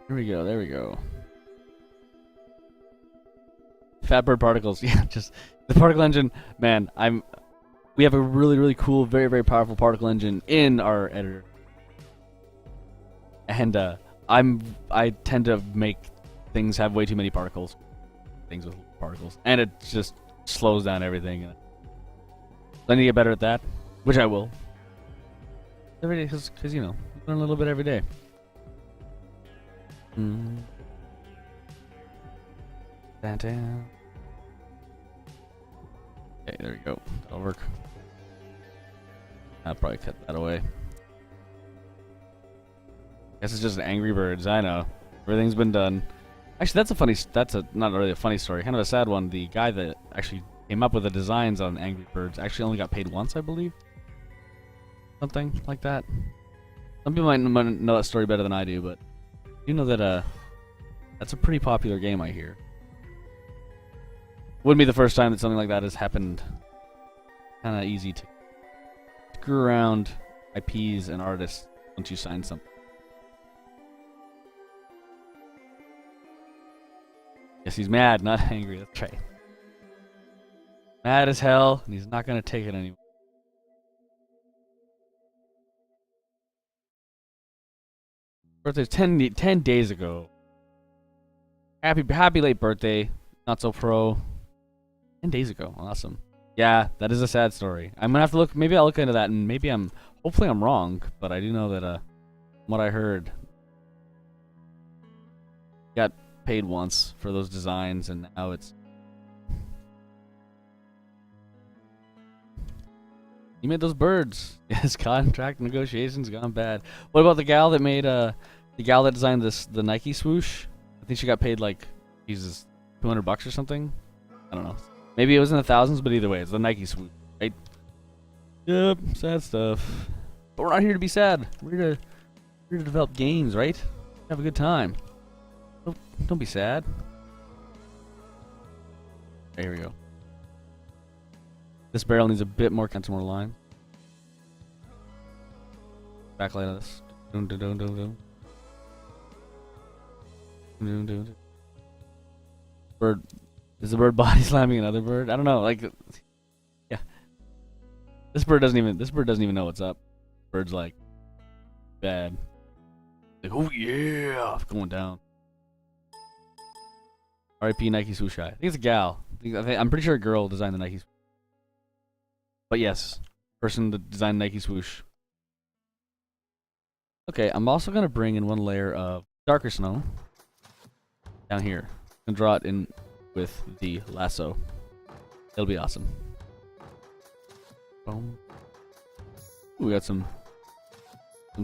[SPEAKER 1] Here we go. There we go. Fatbird particles. Yeah, just the particle engine. Man, we have a really, really cool, very, very powerful particle engine in our editor. And I tend to make things have way too many particles. Things with particles. And it just slows down everything. So I need to get better at that, which I will. Every day, because you know, learn a little bit every day. Downtown. Okay, there we go. That'll work. I'll probably cut that away. Guess it's just Angry Birds. I know. Everything's been done. Actually, that's not really a funny story. Kind of a sad one. The guy that actually came up with the designs on Angry Birds actually only got paid once, I believe. Something like that. Some people might know that story better than I do, but you know that that's a pretty popular game, I hear. Wouldn't be the first time that something like that has happened. Kind of easy to screw around IPs and artists once you sign something. Yes, he's mad, not angry. That's right. Mad as hell, and he's not gonna take it anymore. Birthday's 10 days ago. Happy late birthday, not so pro. 10 days ago, awesome. Yeah, that is a sad story. I'm gonna have to look. Maybe I'll look into that, and maybe hopefully I'm wrong, but I do know that from what I heard, got paid once for those designs, and now it's. You made those birds. Yes, contract negotiations gone bad. What about the gal that made the gal that designed the Nike swoosh? I think she got paid like Jesus, $200 or something. I don't know. Maybe it was in the thousands, but either way, it's the Nike swoosh, right? Yep, sad stuff. But we're not here to be sad. We're here to develop games, right? Have a good time. Don't be sad. Okay, here we go. This barrel needs a bit more more line. Backlight on this. Bird. Is the bird body slamming another bird? I don't know. Like, yeah. This bird doesn't even know what's up. Bird's like bad. Like, oh yeah, going down. R.I.P. Nike swoosh eye. I think it's a gal. I'm pretty sure a girl designed the Nike swoosh. But yes, person that designed Nike swoosh. Okay, I'm also gonna bring in one layer of darker snow down here and draw it in with the lasso. It'll be awesome. Boom. Ooh, we got some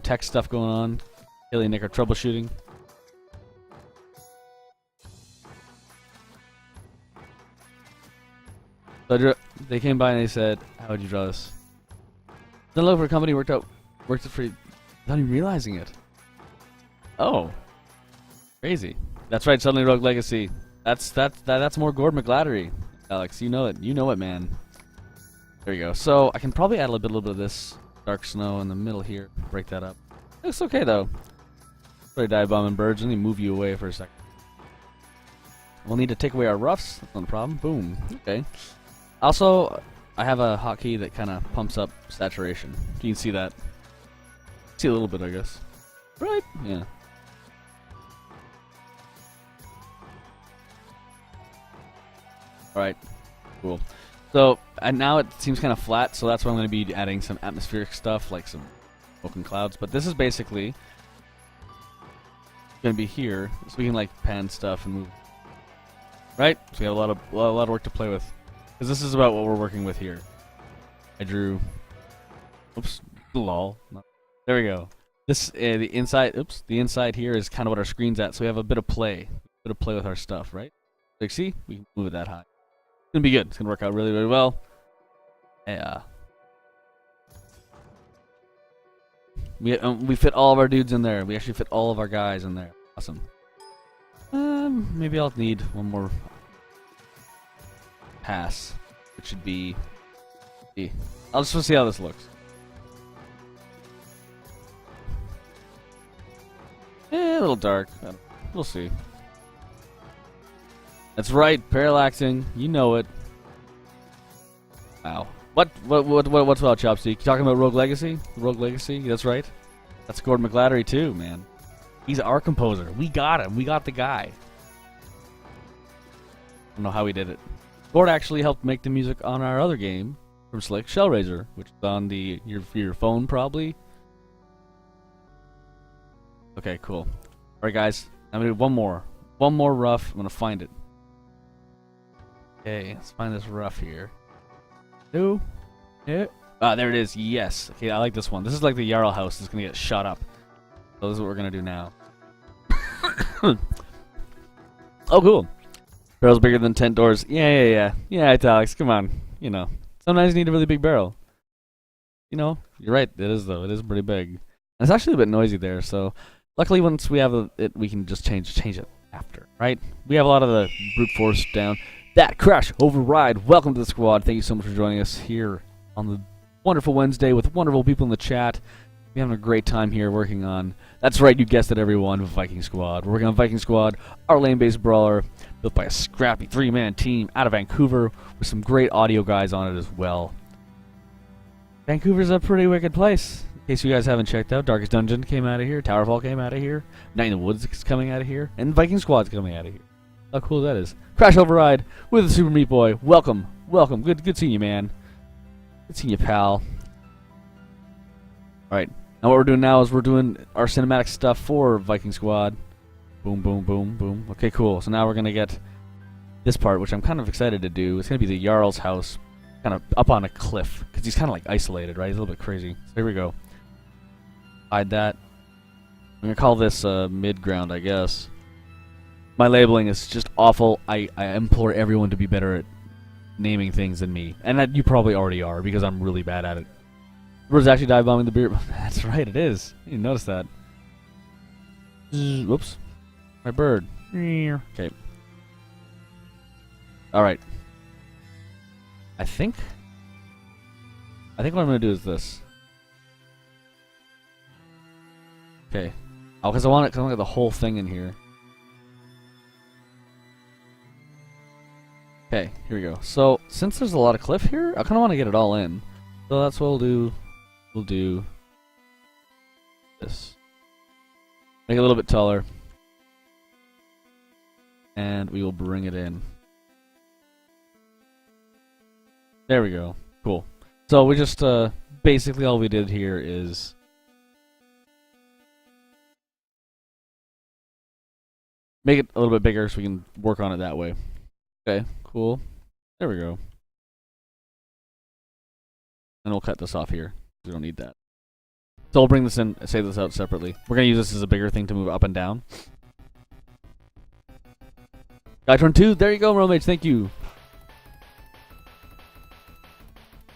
[SPEAKER 1] tech stuff going on. Haley and Nick are troubleshooting. So they came by and they said, "How would you draw this?" Then look for a company worked it for you without even realizing it. Oh, crazy! That's right. Suddenly, Rogue Legacy. That's more Gord McGladdery, Alex. You know it. You know it, man. There you go. So I can probably add a little bit of this dark snow in the middle here. Break that up. Looks okay though. Sorry, dive bombing birds. Let me move you away for a second. We'll need to take away our roughs. That's not a problem. Boom. Okay. Also, I have a hotkey that kind of pumps up saturation. You can see that. See a little bit, I guess. Right? Yeah. Alright. Cool. So, and now it seems kind of flat, so that's why I'm going to be adding some atmospheric stuff, like some smoke and clouds. But this is basically going to be here, so we can like pan stuff and move. Right? So we have a lot of work to play with. Because this is about what we're working with here. I drew... Oops. Lol. There we go. This, the inside here is kind of what our screen's at, so we have a bit of play. With our stuff, right? Like, see? We can move it that high. It's gonna be good. It's gonna work out really, really well. Yeah. We fit all of our dudes in there. We actually fit all of our guys in there. Awesome. Maybe I'll need one more pass, which should be. I'll just see how this looks. A little dark. We'll see. That's right, parallaxing. You know it. Wow. What's about Chopstick? You talking about Rogue Legacy? Rogue Legacy? That's right. That's Gord McGladdery too, man. He's our composer. We got him. We got the guy. I don't know how he did it. Gord actually helped make the music on our other game from Slick, Shellraiser, which is on your phone probably. Okay, cool. Alright guys, I'm gonna do one more rough. I'm gonna find it. Okay, let's find this rough here. No. Yeah. Ah, there it is. Yes. Okay, I like this one. This is like the Jarl house. It's gonna get shot up. So this is what we're gonna do now. Oh, cool. Barrel's bigger than tent doors. Yeah, Alex, come on. You know, sometimes you need a really big barrel. You know, you're right. It is, though. It is pretty big. And it's actually a bit noisy there, so luckily once we have it, we can just change it after, right? We have a lot of the brute force down. That Crash Override. Welcome to the squad. Thank you so much for joining us here on the wonderful Wednesday with wonderful people in the chat. We're having a great time here working on, that's right, you guessed it everyone, Viking Squad. We're working on Viking Squad, our lane-based brawler, built by a scrappy 3-man team out of Vancouver with some great audio guys on it as well. Vancouver's a pretty wicked place. In case you guys haven't checked out, Darkest Dungeon came out of here, Towerfall came out of here, Night in the Woods is coming out of here, and Viking Squad's coming out of here. How cool that is. Crash Override with the Super Meat Boy. Welcome. Good seeing you, man. Good seeing you, pal. Alright. Now what we're doing now is we're doing our cinematic stuff for Viking Squad. Boom, boom, boom, boom. Okay, cool. So now we're going to get this part, which I'm kind of excited to do. It's going to be the Jarl's house, kind of up on a cliff, because he's kind of like isolated, right? He's a little bit crazy. So here we go. Hide that. I'm going to call this mid-ground, I guess. My labeling is just awful. I implore everyone to be better at naming things than me. And that you probably already are, because I'm really bad at it. The bird's actually dive bombing the beer. That's right, it is. You notice that. Whoops. My bird. Okay. Alright. I think what I'm going to do is this. Okay. Oh, because I want to get the whole thing in here. Okay, here we go. So, since there's a lot of cliff here, I kind of want to get it all in. So that's what we'll do. We'll do this. Make it a little bit taller. And we will bring it in. There we go. Cool. So we just, basically all we did here is make it a little bit bigger so we can work on it that way. Okay, cool. There we go. And we'll cut this off here. We don't need that. So we'll bring this in, save this out separately. We're going to use this as a bigger thing to move up and down. Guy turn 2, there you go, Romage, thank you.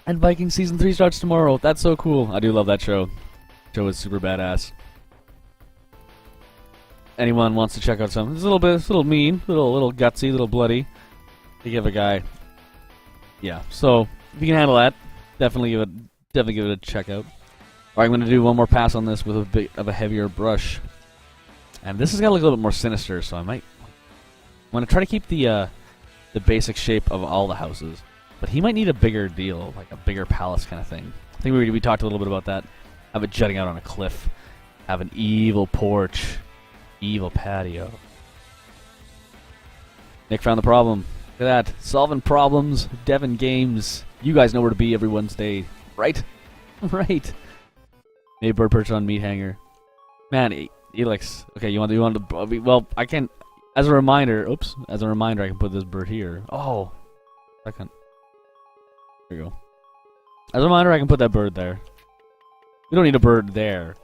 [SPEAKER 1] And Viking Season 3 starts tomorrow. That's so cool. I do love that show. The show is super badass. Anyone wants to check out some? It's a little mean, a little gutsy, a little bloody. To give a guy. Yeah, so if you can handle that, definitely give it a check out. Alright, I'm going to do one more pass on this with a bit of a heavier brush. And this has got to look a little bit more sinister, so I'm going to try to keep the basic shape of all the houses. But he might need a bigger deal, like a bigger palace kind of thing. I think we talked a little bit about that. Have it jutting out on a cliff. Have an evil porch. Evil patio. Nick found the problem. Look at that. Solving problems. Devon Games. You guys know where to be every Wednesday. Right? Right. Maybe bird perch on meat hanger. Man, Elix. Okay, you want to... Well, I can... As a reminder... Oops. As a reminder, I can put this bird here. Oh. Second. There we go. As a reminder, I can put that bird there. We don't need a bird there.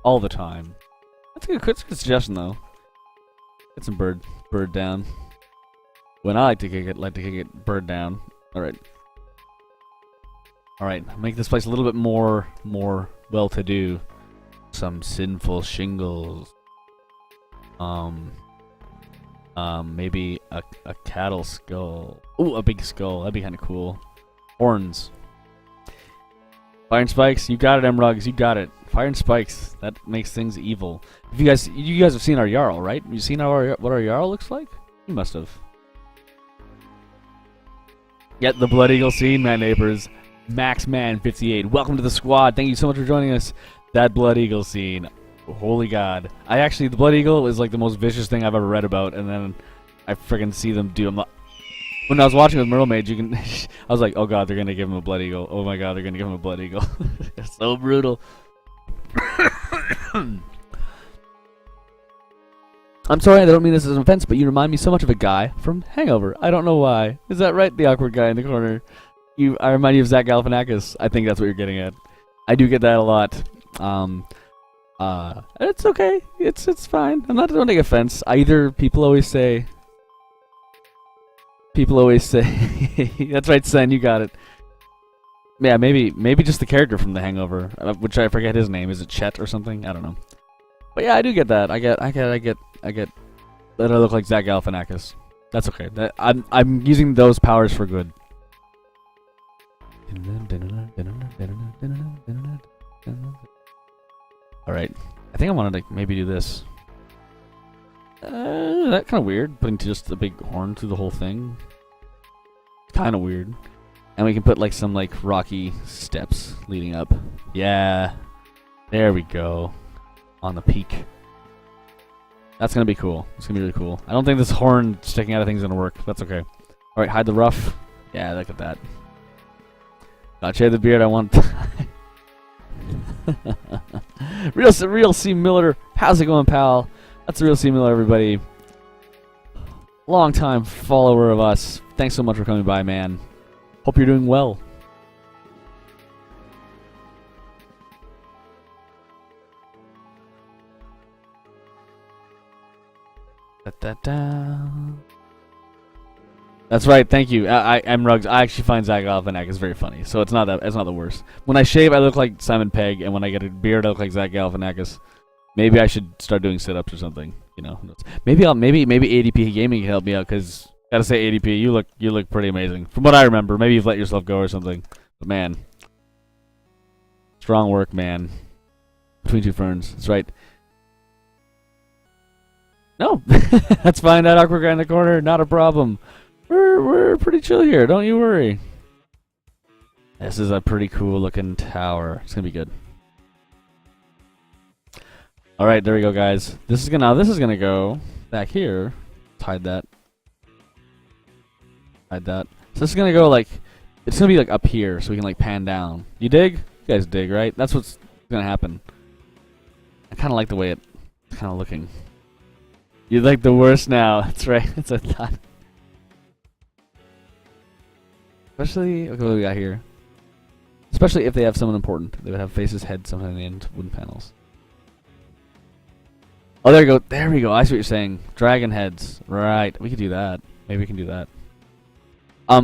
[SPEAKER 1] All the time. That's a good suggestion, though. Get some bird down. When I like to kick it bird down. Alright. Alright, make this place a little bit more well-to-do. Some sinful shingles. Maybe a cattle skull. Ooh, a big skull. That'd be kind of cool. Horns. Fire and spikes. You got it, M-Rugs. You got it. Fire and spikes. That makes things evil. If you guys have seen our Jarl, right? You seen what our Jarl looks like? You must have. Get the Blood Eagle scene, my neighbors. Maxman58. Welcome to the squad. Thank you so much for joining us. That Blood Eagle scene. Holy God. The Blood Eagle is like the most vicious thing I've ever read about, and then I friggin' see them do. When I was watching with Merlemage, I was like, oh God, they're gonna give him a Blood Eagle. Oh my God, they're gonna give him a Blood Eagle. It's so brutal. I'm sorry, I don't mean this as an offense, but you remind me so much of a guy from Hangover. I don't know why. Is that right, the awkward guy in the corner? I remind you of Zach Galifianakis. I think that's what you're getting at. I do get that a lot. It's okay. It's fine. I'm not taking offense. People always say. That's right, Sen. You got it. Yeah, maybe just the character from The Hangover, which I forget his name. Is it Chet or something? I don't know. But yeah, I do get that. I get that I look like Zach Galifianakis. That's okay. I'm using those powers for good. All right. I think I wanted to maybe do this. That kind of weird, putting just a big horn through the whole thing. Kind of weird. And we can put like some like rocky steps leading up. Yeah. There we go. On the peak. That's gonna be cool. It's gonna be really cool. I don't think this horn sticking out of things is gonna work. That's okay. Alright, hide the rough. Yeah, look at that. Gotta shave the beard, I want. Real C Miller. How's it going, pal? That's the Real C Miller, everybody. Long time follower of us. Thanks so much for coming by, man. Hope you're doing well. That's right. Thank you. I'm Ruggs. I actually find Zach Galifianakis very funny, so it's not the worst. When I shave, I look like Simon Pegg, and when I get a beard, I look like Zach Galifianakis. Maybe I should start doing sit-ups or something. You know, maybe ADP Gaming can help me out, because gotta say, ADP, you look pretty amazing from what I remember. Maybe you've let yourself go or something, but man, strong work, man. Between Two Ferns. That's right. No, that's fine. That awkward guy in the corner, not a problem. We're pretty chill here. Don't you worry. This is a pretty cool looking tower. It's gonna be good. All right, there we go, guys. This is gonna go back here. Let's hide that. Hide that. So this is gonna go like, it's gonna be like up here, so we can like pan down. You dig? You guys dig, right? That's what's gonna happen. I kind of like the way it's kind of looking. You like the worst now. That's right. That's a thought. Especially, okay, what do we got here? Especially if they have someone important. They would have faces, heads, something in the end, wooden panels. Oh, there we go. There we go. I see what you're saying. Dragon heads. Right. We could do that. Maybe we can do that.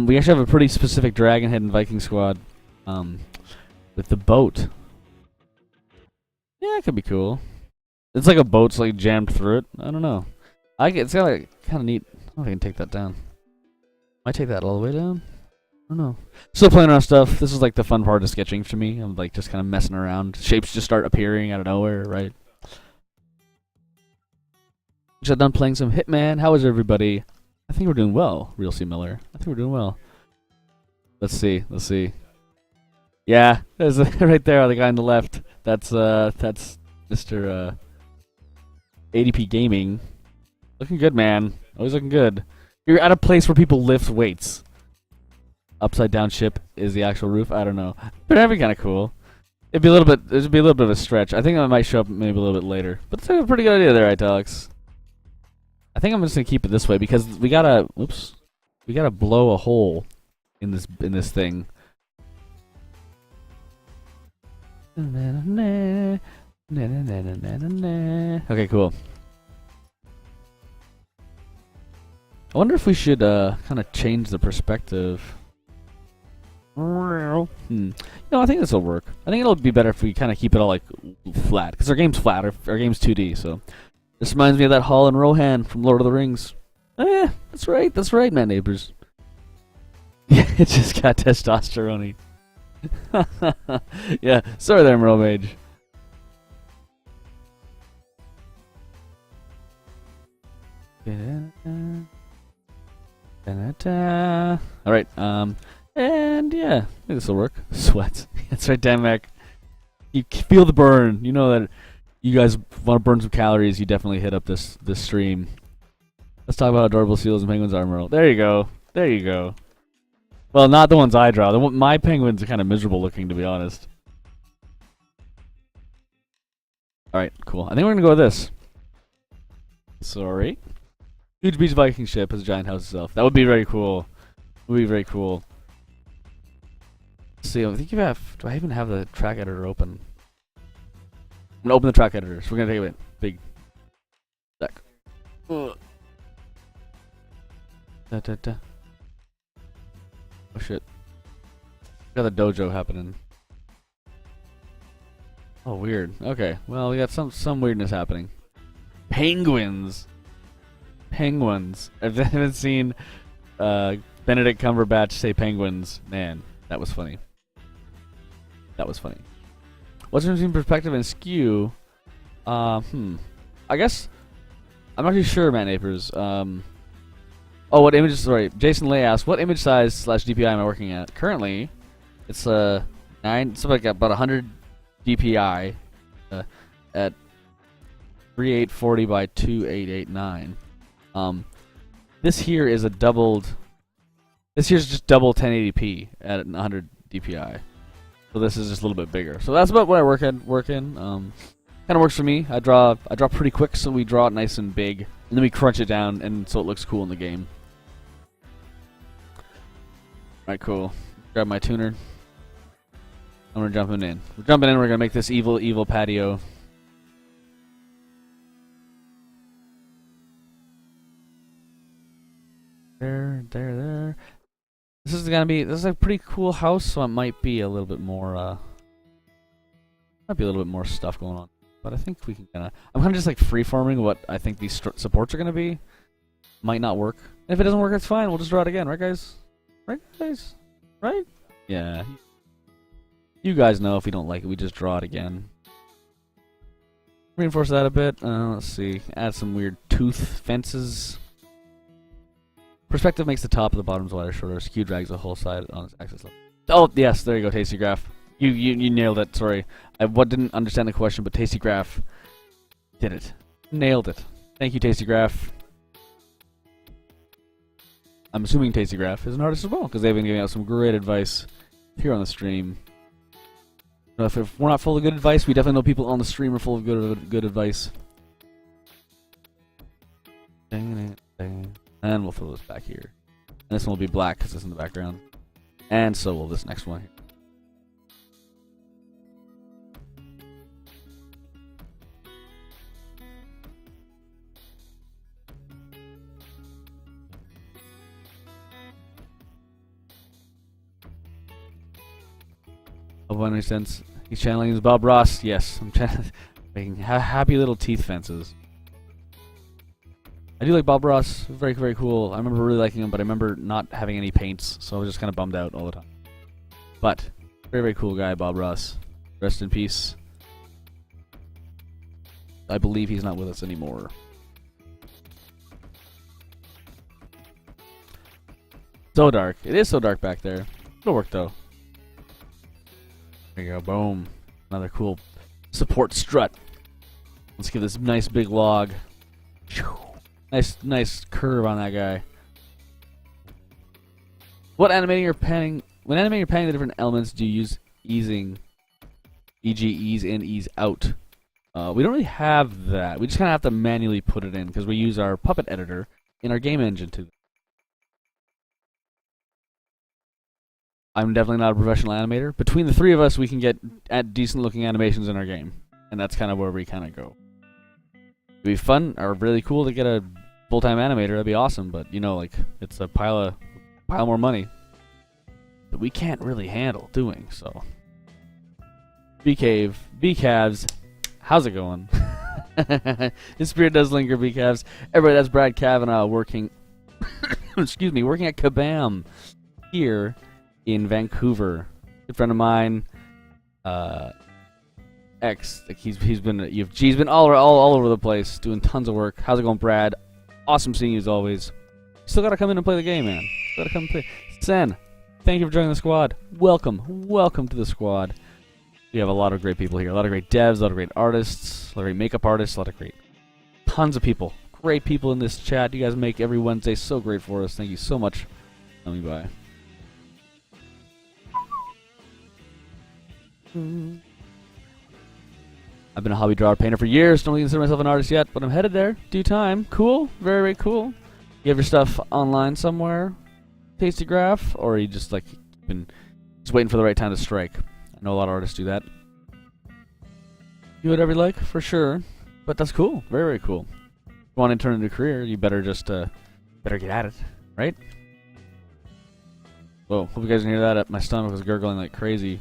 [SPEAKER 1] We actually have a pretty specific dragon head in Viking Squad. With the boat. Yeah, it could be cool. It's like a boat's like jammed through it. I don't know. It's kind of like, neat. I don't know if I can take that down. Might take that all the way down. I don't know. Still playing around stuff. This is like the fun part of sketching for me. I'm like just kind of messing around. Shapes just start appearing out of nowhere, right? Just done playing some Hitman. How is everybody? I think we're doing well, Real C Miller. I think we're doing well. Let's see. Let's see. Yeah, there's right there, the guy on the left. That's Mr. ADP Gaming. Looking good, man. Always looking good. You're at a place where people lift weights. Upside down ship is the actual roof. I don't know, but that'd be kind of cool. It'd be a little bit of a stretch. I think that might show up maybe a little bit later, but it's a pretty good idea there, Alex. I think I'm just gonna keep it this way because we gotta blow a hole in this thing. Okay, cool. I wonder if we should kind of change the perspective. No, I think this will work. I think it'll be better if we kind of keep it all like flat, because our game's flat. Our game's 2D, so this reminds me of that Hall and Rohan from Lord of the Rings. Eh, that's right, man, neighbors. Yeah, it just got testosterone. Yeah, sorry there, Merle Mage. Alright, and yeah, I think this will work. Sweat. That's right, Damac. You feel the burn. You know that you guys want to burn some calories, you definitely hit up this stream. Let's talk about adorable seals and penguins armor. There you go. There you go. Well, not the ones I draw. My penguins are kind of miserable looking, to be honest. Alright, cool. I think we're going to go with this. Sorry. Huge beach Viking ship has a giant house itself. That would be very cool. Would be very cool. Let's see, I think you have. Do I even have the track editor open? I'm gonna open the track editor, so we're gonna take a big sec. Da, da, da. Oh shit. Got the dojo happening. Oh, weird. Okay, well, we got some weirdness happening. Penguins! Penguins. I haven't seen Benedict Cumberbatch say penguins. Man, that was funny. That was funny. What's between perspective and skew? I guess I'm not too sure, Matt Napers. Oh, what image? Sorry, Jason Lay asked, what image size / DPI am I working at? Currently, it's something like about 100 DPI at 3840 by 2889. This here is a doubled. This here's just double 1080p at 100 DPI. So this is just a little bit bigger. So that's about what I work in. Kind of works for me. I draw pretty quick, so we draw it nice and big, and then we crunch it down, and so it looks cool in the game. Alright, cool. Grab my tuner. And we're jumping in. We're jumping in. We're gonna make this evil patio. There. This is a pretty cool house, so it might be a little bit more stuff going on. But I think we can I'm kinda just like freeforming what I think these supports are gonna be. Might not work. If it doesn't work, it's fine. We'll just draw it again, right guys? Right guys? Right? Yeah. You guys know if we don't like it, we just draw it again. Reinforce that a bit. Let's see. Add some weird tooth fences. Perspective makes the top of the bottom slider shorter. Skew drags the whole side on its axis level. Oh, yes, there you go, Tasty Graph. You nailed it, sorry. I didn't understand the question, but Tasty Graph did it. Nailed it. Thank you, Tasty Graph. I'm assuming Tasty Graph is an artist as well, because they've been giving out some great advice here on the stream. If we're not full of good advice, we definitely know people on the stream are full of good advice. And we'll throw this back here. And this one will be black because it's in the background. And so will this next one here. Hope that makes sense. He's channeling his Bob Ross. Yes, I'm making happy little teeth fences. I do like Bob Ross. Very, very cool. I remember really liking him, but I remember not having any paints, so I was just kind of bummed out all the time. But, very, very cool guy, Bob Ross. Rest in peace. I believe he's not with us anymore. So dark. It is so dark back there. It'll work, though. There you go. Boom. Another cool support strut. Let's give this nice big log. Nice curve on that guy. When animating or panning the different elements, do you use easing, e.g. ease in, ease out? We don't really have that. We just kind of have to manually put it in because we use our puppet editor in our game engine too. I'm definitely not a professional animator. Between the three of us, we can get decent looking animations in our game, and that's kind of where we kind of go. It'd be fun or really cool to get a full-time animator. That'd be awesome, but you know, like it's a pile more money that we can't really handle doing. So, B-Cavs, how's it going? His spirit does linger, B-Cavs. Everybody, that's Brad Kavanaugh working. Excuse me, working at Kabam here in Vancouver. Good friend of mine. He's been all over the place doing tons of work. How's it going, Brad? Awesome seeing you as always. Still gotta come in and play the game, man. Gotta come play. Sen, thank you for joining the squad. Welcome to the squad. We have a lot of great people here. A lot of great devs, a lot of great artists, a lot of great makeup artists, tons of people. Great people in this chat. You guys make every Wednesday so great for us. Thank you so much for coming by. I've been a hobby drawer painter for years. Don't consider myself an artist yet, but I'm headed there. Due time. Cool. Very, very cool. You have your stuff online somewhere, Tasty Graph, or you just like been Just waiting for the right time to strike. I know a lot of artists do that. Do whatever you like, for sure. But that's cool. Very, very cool. If you want to turn into a career, you better just, better get at it, right? Whoa, hope you guys can hear that. My stomach was gurgling like crazy.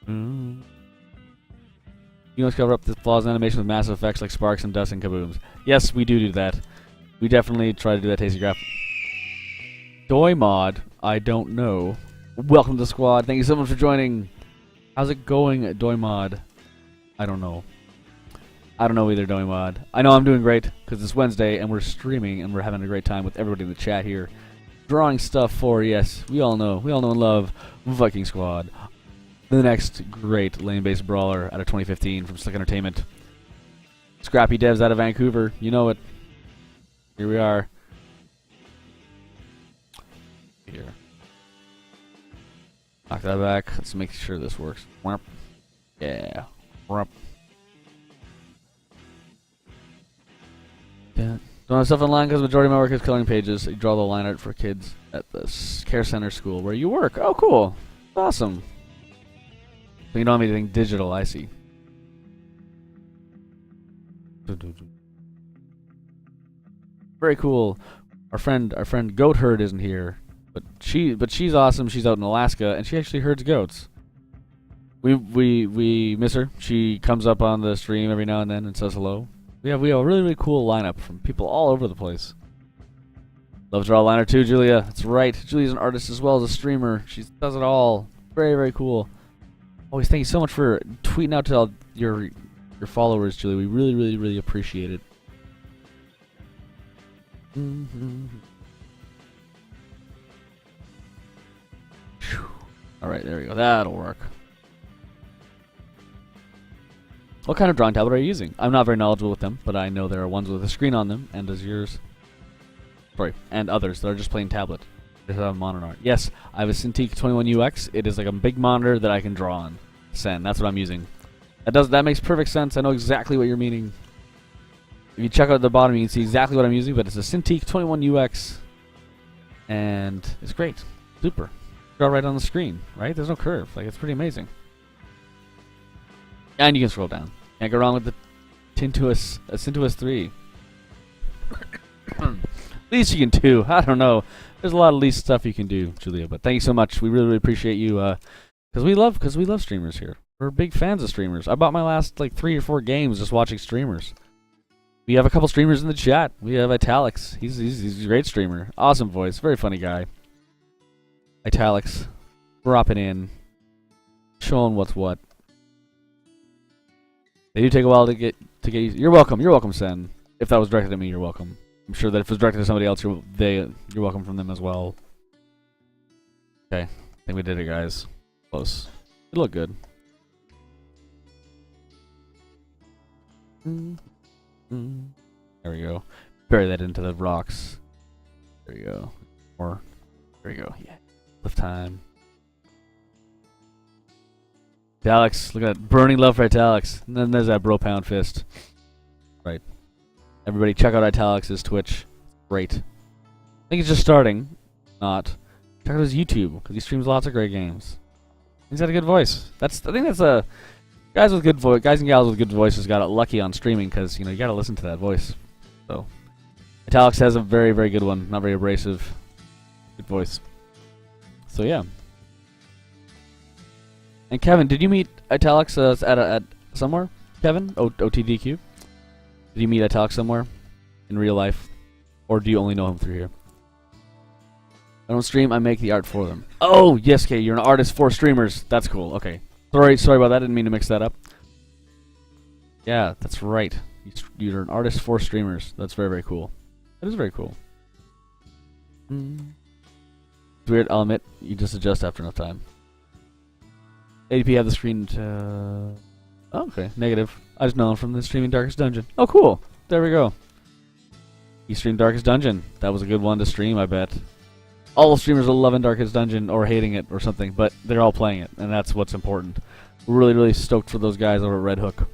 [SPEAKER 1] You must cover up the flaws in animation with massive effects like sparks and dust and kabooms. Yes, we do that. We definitely try to do that, Tasty Graph. Doimod, I don't know. Welcome to the squad. Thank you so much for joining. How's it going, Doimod? I don't know. I don't know either, Doimod. I know I'm doing great because it's Wednesday and we're streaming and we're having a great time with everybody in the chat here. Drawing stuff for, yes, we all know and love Viking Squad. The next great lane-based brawler out of 2015 from Slick Entertainment. Scrappy devs out of Vancouver. You know it. Here we are. Here. Knock that back. Let's make sure this works. Yeah. Yeah. Don't have stuff online because the majority of my work is coloring pages. I draw the line art for kids at the Care Center school where you work. Oh, cool. Awesome. So you don't have anything digital, I see. Very cool. Our friend Goat Herd isn't here, but she's awesome. She's out in Alaska and she actually herds goats. We miss her. She comes up on the stream every now and then and says hello. We have a really, really cool lineup from people all over the place. Love to draw a liner too, Julia. That's right. Julia's an artist as well as a streamer. She does it all. Very, very cool. Always thank you so much for tweeting out to all your followers, Julia. We really, really, really appreciate it. Alright, there we go. That'll work. What kind of drawing tablet are you using? I'm not very knowledgeable with them, but I know there are ones with a screen on them, and as yours. Sorry, and others that are just plain tablet. They have a monitor art. Yes, I have a Cintiq 21UX. It is like a big monitor that I can draw on. Sen, that's what I'm using. That makes perfect sense. I know exactly what you're meaning. If you check out the bottom, you can see exactly what I'm using, but it's a Cintiq 21UX, and it's great. Super. Draw right on the screen, right? There's no curve. Like, it's pretty amazing. And you can scroll down. Can't go wrong with the Tintuous 3. Least you can do. I don't know. There's a lot of least stuff you can do, Julia. But thank you so much. We really, really appreciate you. Because we love streamers here. We're big fans of streamers. I bought my last like 3 or 4 games just watching streamers. We have a couple streamers in the chat. We have Italics. He's a great streamer. Awesome voice. Very funny guy. Italics. Dropping in. Showing what's what. They do take a while to get used. You're welcome. You're welcome, Sen. If that was directed at me, you're welcome. I'm sure that if it was directed to somebody else, you're welcome from them as well. Okay. I think we did it, guys. Close. It looked good. There we go. Bury that into the rocks. There you go. More. There you go. Yeah. Lift time. Italics. Look at that. Burning love for Italics. And then there's that Bro Pound Fist. Right. Everybody check out Italics' Twitch. Great. I think he's just starting. Not. Check out his YouTube, because he streams lots of great games. He's got a good voice. I think that's a... Guys and gals with good voices got lucky on streaming, because, you gotta listen to that voice. So, Italics has a very, very good one. Not very abrasive. Good voice. So, yeah. And Kevin, did you meet Italics at somewhere? Kevin? OTDQ? Did you meet Italics somewhere? In real life? Or do you only know him through here? I don't stream, I make the art for them. Oh, yes, Kay, you're an artist for streamers. That's cool, okay. Sorry about that, didn't mean to mix that up. Yeah, that's right. You're an artist for streamers. That's very, very cool. That is very cool. It's weird, I'll admit, you just adjust after enough time. ADP have the screen to... Oh, okay, negative. I just know him from the streaming Darkest Dungeon. Oh, cool. There we go. He streamed Darkest Dungeon. That was a good one to stream, I bet. All the streamers are loving Darkest Dungeon or hating it or something, but they're all playing it, and that's what's important. We're really, really stoked for those guys over at Red Hook.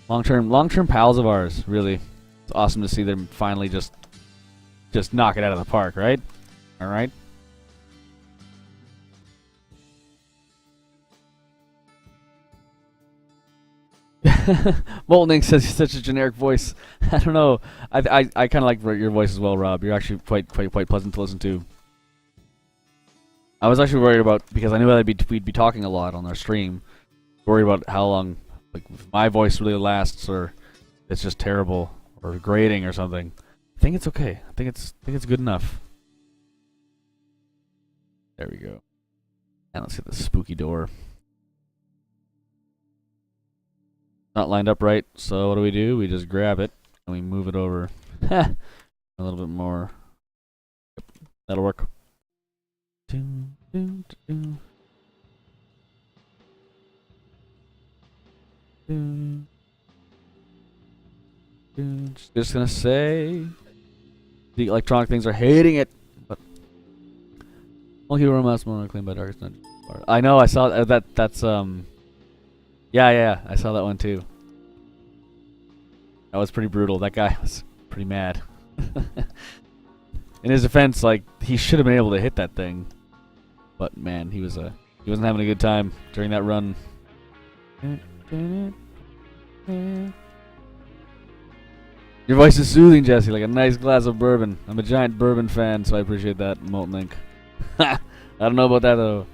[SPEAKER 1] Long-term pals of ours, really. It's awesome to see them finally just knock it out of the park, right? All right? Molten Ink says he's such a generic voice. I don't know. I kind of like your voice as well, Rob. You're actually quite pleasant to listen to. I was actually worried about, because I knew that we'd be talking a lot on our stream. Worried about how long, like, if my voice really lasts, or it's just terrible or grating or something. I think it's okay. I think it's good enough. There we go. And let's get the spooky door. Not lined up right, so what do? We just grab it and we move it over a little bit more. Yep, that'll work. Just gonna say the electronic things are hating it, but Monkey Romance more claimed by Darkest Dungeon. I know, I saw that. That's yeah, I saw that one too. That was pretty brutal. That guy was pretty mad. In his defense, like, he should have been able to hit that thing, but man, he wasn't having a good time during that run. Your voice is soothing, Jesse, like a nice glass of bourbon. I'm a giant bourbon fan, so I appreciate that, Molten Ink. I don't know about that though.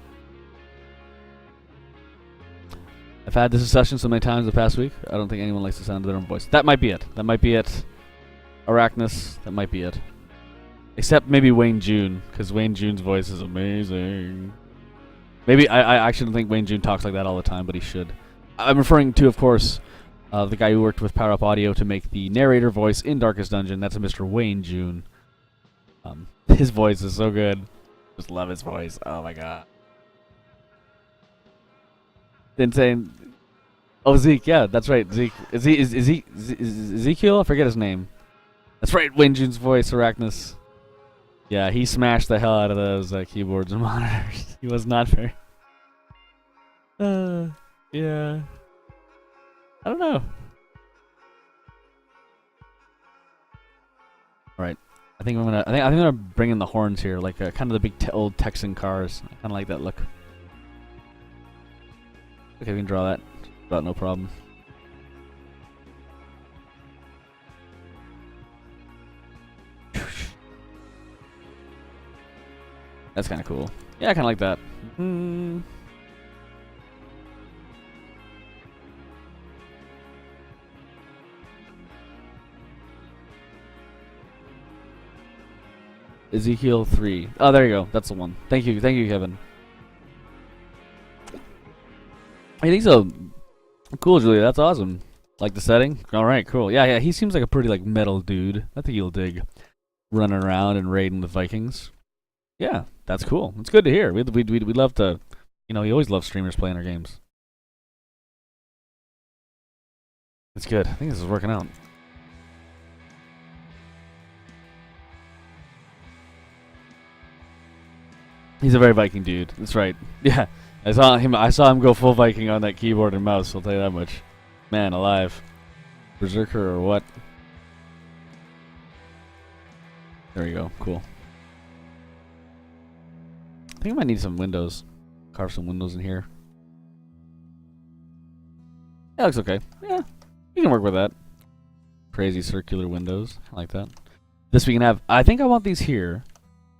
[SPEAKER 1] I've had this discussion so many times the past week. I don't think anyone likes the sound of their own voice. That might be it. Arachnus, that might be it. Except maybe Wayne June, because Wayne June's voice is amazing. Maybe I actually don't think Wayne June talks like that all the time, but he should. I'm referring to, of course, the guy who worked with Power Up Audio to make the narrator voice in Darkest Dungeon. That's a Mr. Wayne June. His voice is so good. Just love his voice. Oh my god. Insane. Oh, Zeke, yeah, that's right. Zeke. Is Ezekiel? I forget his name. That's right, Wayne June's voice, Arachnus. Yeah, he smashed the hell out of those keyboards and monitors. He was not very... yeah. I don't know. Alright. I think I'm gonna bring in the horns here, like kind of the big old Texan cars. I kinda like that look. Okay, we can draw that. About no problem. That's kind of cool. Yeah, I kind of like that. Ezekiel 3. Oh, there you go. That's the one. Thank you, Kevin. I think so. Cool, Julia. That's awesome. Like the setting? All right, cool. Yeah. He seems like a pretty metal dude. I think he'll dig running around and raiding the Vikings. Yeah, that's cool. It's good to hear. We'd love to. You know, he always loves streamers playing our games. It's good. I think this is working out. He's a very Viking dude. That's right. Yeah. I saw him go full Viking on that keyboard and mouse, I'll tell you that much. Man alive. Berserker or what? There we go. Cool. I think I might need some windows. Carve some windows in here. That looks okay. Yeah. You can work with that. Crazy circular windows. I like that. This we can have. I think I want these here.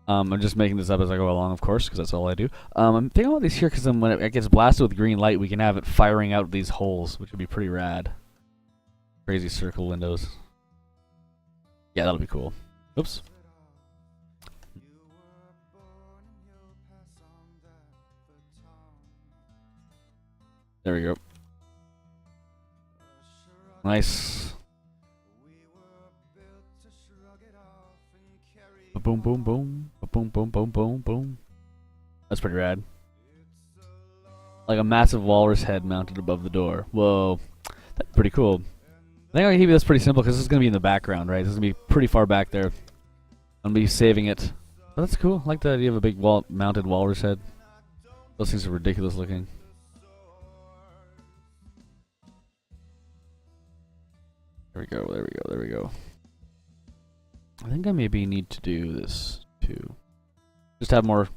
[SPEAKER 1] I'm just making this up as I go along, of course, because that's all I do. I'm thinking about these here because then when it gets blasted with green light, we can have it firing out these holes, which would be pretty rad. Crazy circle windows. Yeah, that'll be cool. Oops. There we go. Nice. Boom, boom, boom. Boom, boom, boom, boom, boom. That's pretty rad. Like a massive walrus head mounted above the door. Whoa. That's pretty cool. I think I can keep this pretty simple because this is going to be in the background, right? This is going to be pretty far back there. I'm going to be saving it. But that's cool. I like the idea of a big mounted walrus head. Those things are ridiculous looking. There we go, there we go, there we go. I think I maybe need to do this too. Just have more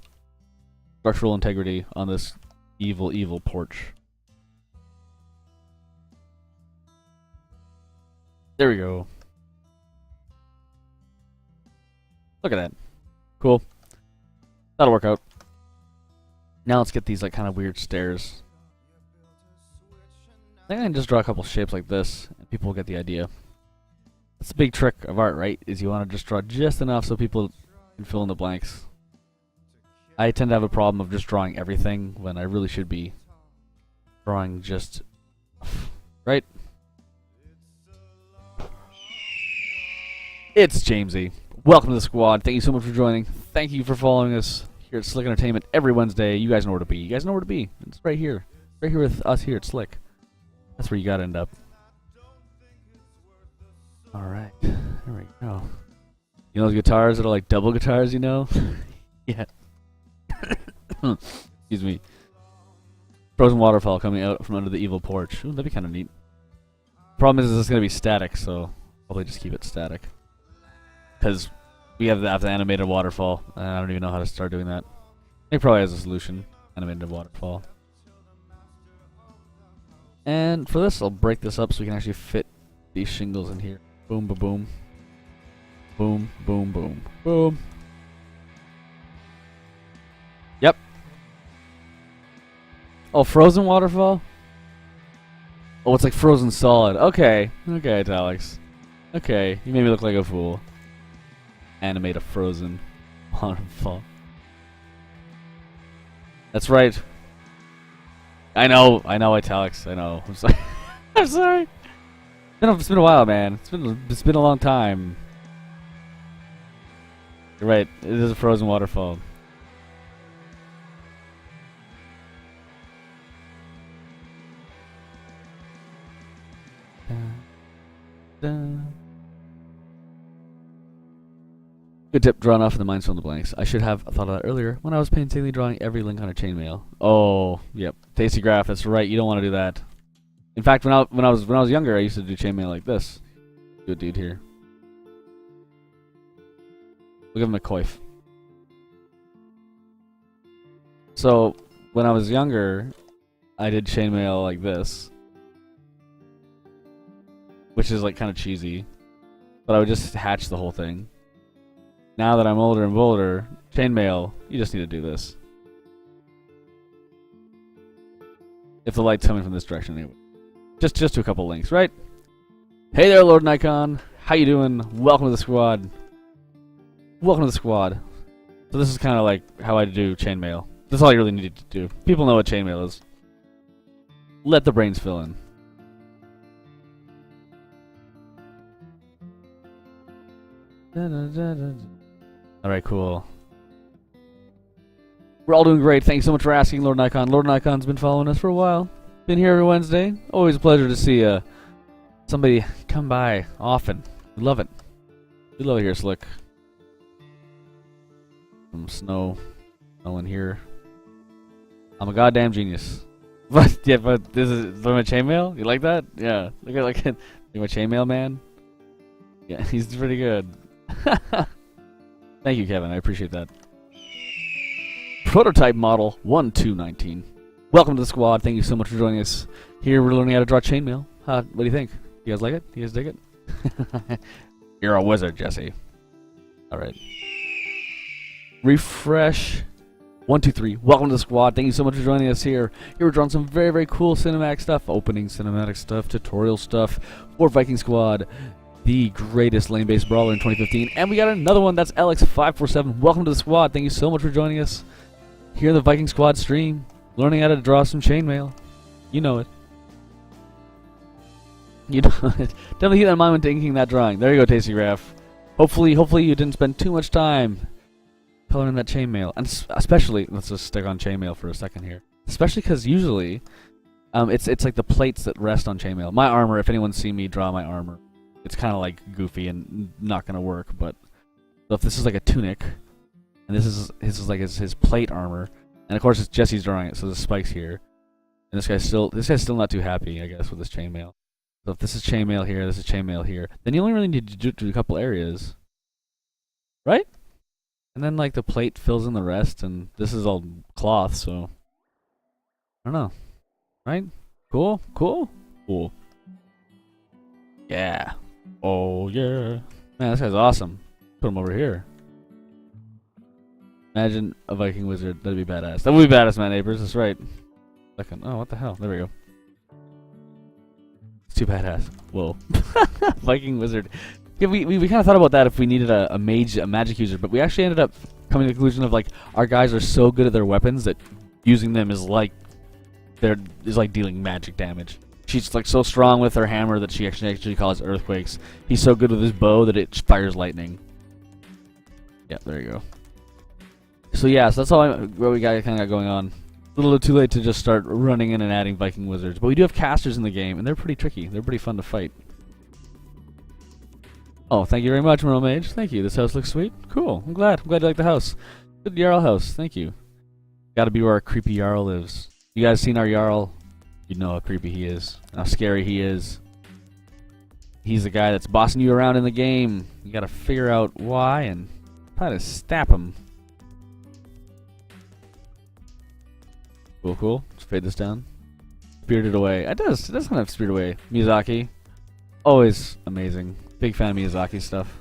[SPEAKER 1] structural integrity on this evil, evil porch. There we go. Look at that. Cool. That'll work out. Now let's get these like kind of weird stairs. I think I can just draw a couple shapes like this, and people will get the idea. That's the big trick of art, right? Is you want to just draw just enough so people can fill in the blanks. I tend to have a problem of just drawing everything when I really should be drawing just right. It's Jamesy. Welcome to the squad. Thank you so much for joining. Thank you for following us here at Slick Entertainment every Wednesday. You guys know where to be. You guys know where to be. It's right here. Right here with us here at Slick. That's where you gotta end up. Alright. There we go. You know those guitars that are like double guitars, you know? Yeah. Excuse me. Frozen waterfall coming out from under the evil porch. Ooh, that'd be kind of neat. Problem is it's going to be static, so probably just keep it static. Because we have the animated waterfall. And I don't even know how to start doing that. It probably has a solution. Animated waterfall. And for this, I'll break this up so we can actually fit these shingles in here. Boom, ba boom. Boom, boom, boom. Boom. Yep. Oh, frozen waterfall? Oh, it's like frozen solid. Okay. Okay, Italics. Okay, you made me look like a fool. Animate a frozen waterfall. That's right. I know, Italics. I know. I'm sorry. I'm sorry. It's been a while, man. It's been a long time. You're right. It is a frozen waterfall. Good tip, drawn off in the minds from the blanks. I should have thought of that earlier when I was painstakingly drawing every link on a chainmail. Oh, yep. Tasty graph, that's right, you don't want to do that. In fact, when I was younger, I used to do chainmail like this. Good dude here. Look at McCoy. So, when I was younger, I did chainmail like this. Which is like kind of cheesy. But I would just hatch the whole thing. Now that I'm older and bolder, chainmail, you just need to do this. If the light's coming from this direction anyway. Just to a couple links, right? Hey there, Lord Nikon. How you doing? Welcome to the squad. Welcome to the squad. So this is kind of like how I do chainmail. That's all you really need to do. People know what chainmail is. Let the brains fill in. Alright, cool. We're all doing great. Thanks so much for asking, Lord Nikon. Lord Nikon's been following us for a while. Been here every Wednesday. Always a pleasure to see somebody come by often. We love it. We love it here, Slick. Some snow in here. I'm a goddamn genius. But yeah, but this is from a chainmail? You like that? Yeah. Look at my chainmail man. Yeah, he's pretty good. Thank you, Kevin. I appreciate that. Prototype model 1219. Welcome to the squad. Thank you so much for joining us. Here we're learning how to draw chainmail. What do you think? You guys like it? You guys dig it? You're a wizard, Jesse. Alright. Refresh. 1, 2, 3. Welcome to the squad. Thank you so much for joining us here. Here we're drawing some very, very cool cinematic stuff. Opening cinematic stuff. Tutorial stuff. For Viking Squad. The greatest lane-based brawler in 2015. And we got another one. That's LX547. Welcome to the squad. Thank you so much for joining us here in the Viking Squad stream. Learning how to draw some chainmail. You know it. You know it. Definitely keep that in mind when inking that drawing. There you go, Tasty Graph. Hopefully you didn't spend too much time coloring that chainmail. And especially, let's just stick on chainmail for a second here. Especially because usually, it's like the plates that rest on chainmail. My armor, if anyone's seen me draw my armor, it's kind of like goofy and not going to work. But so if this is like a tunic, and this is like his plate armor, and of course it's Jesse's drawing it, so the spikes here, and this guy's still not too happy, I guess, with this chainmail. So if this is chainmail here, this is chainmail here, then you only really need to do a couple areas, right? And then like the plate fills in the rest, and this is all cloth, so I don't know, right? Cool. Yeah. Oh yeah. Man, this guy's awesome. Put him over here. Imagine a Viking wizard. That'd be badass. That would be badass, man, neighbors. That's right. Second. Oh, what the hell? There we go. It's too badass. Whoa. Viking wizard. Yeah, we kind of thought about that if we needed a magic user, but we actually ended up coming to the conclusion of like our guys are so good at their weapons that using them is like dealing magic damage. She's like so strong with her hammer that she actually causes earthquakes. He's so good with his bow that it fires lightning. Yeah, there you go. So yeah, so that's all what we got kind of going on. A little too late to just start running in and adding Viking wizards, but we do have casters in the game, and they're pretty tricky. They're pretty fun to fight. Oh, thank you very much, Merle Mage. Thank you. This house looks sweet. Cool. I'm glad. I'm glad you like the house. Good Jarl house. Thank you. Gotta be where our creepy Jarl lives. You guys seen our Jarl? You know how creepy he is. How scary he is. He's the guy that's bossing you around in the game. You gotta figure out why and try to stab him. Cool, cool. Let's fade this down. Spirited Away. It does kind of have Spirited Away. Miyazaki. Always amazing. Big fan of Miyazaki stuff.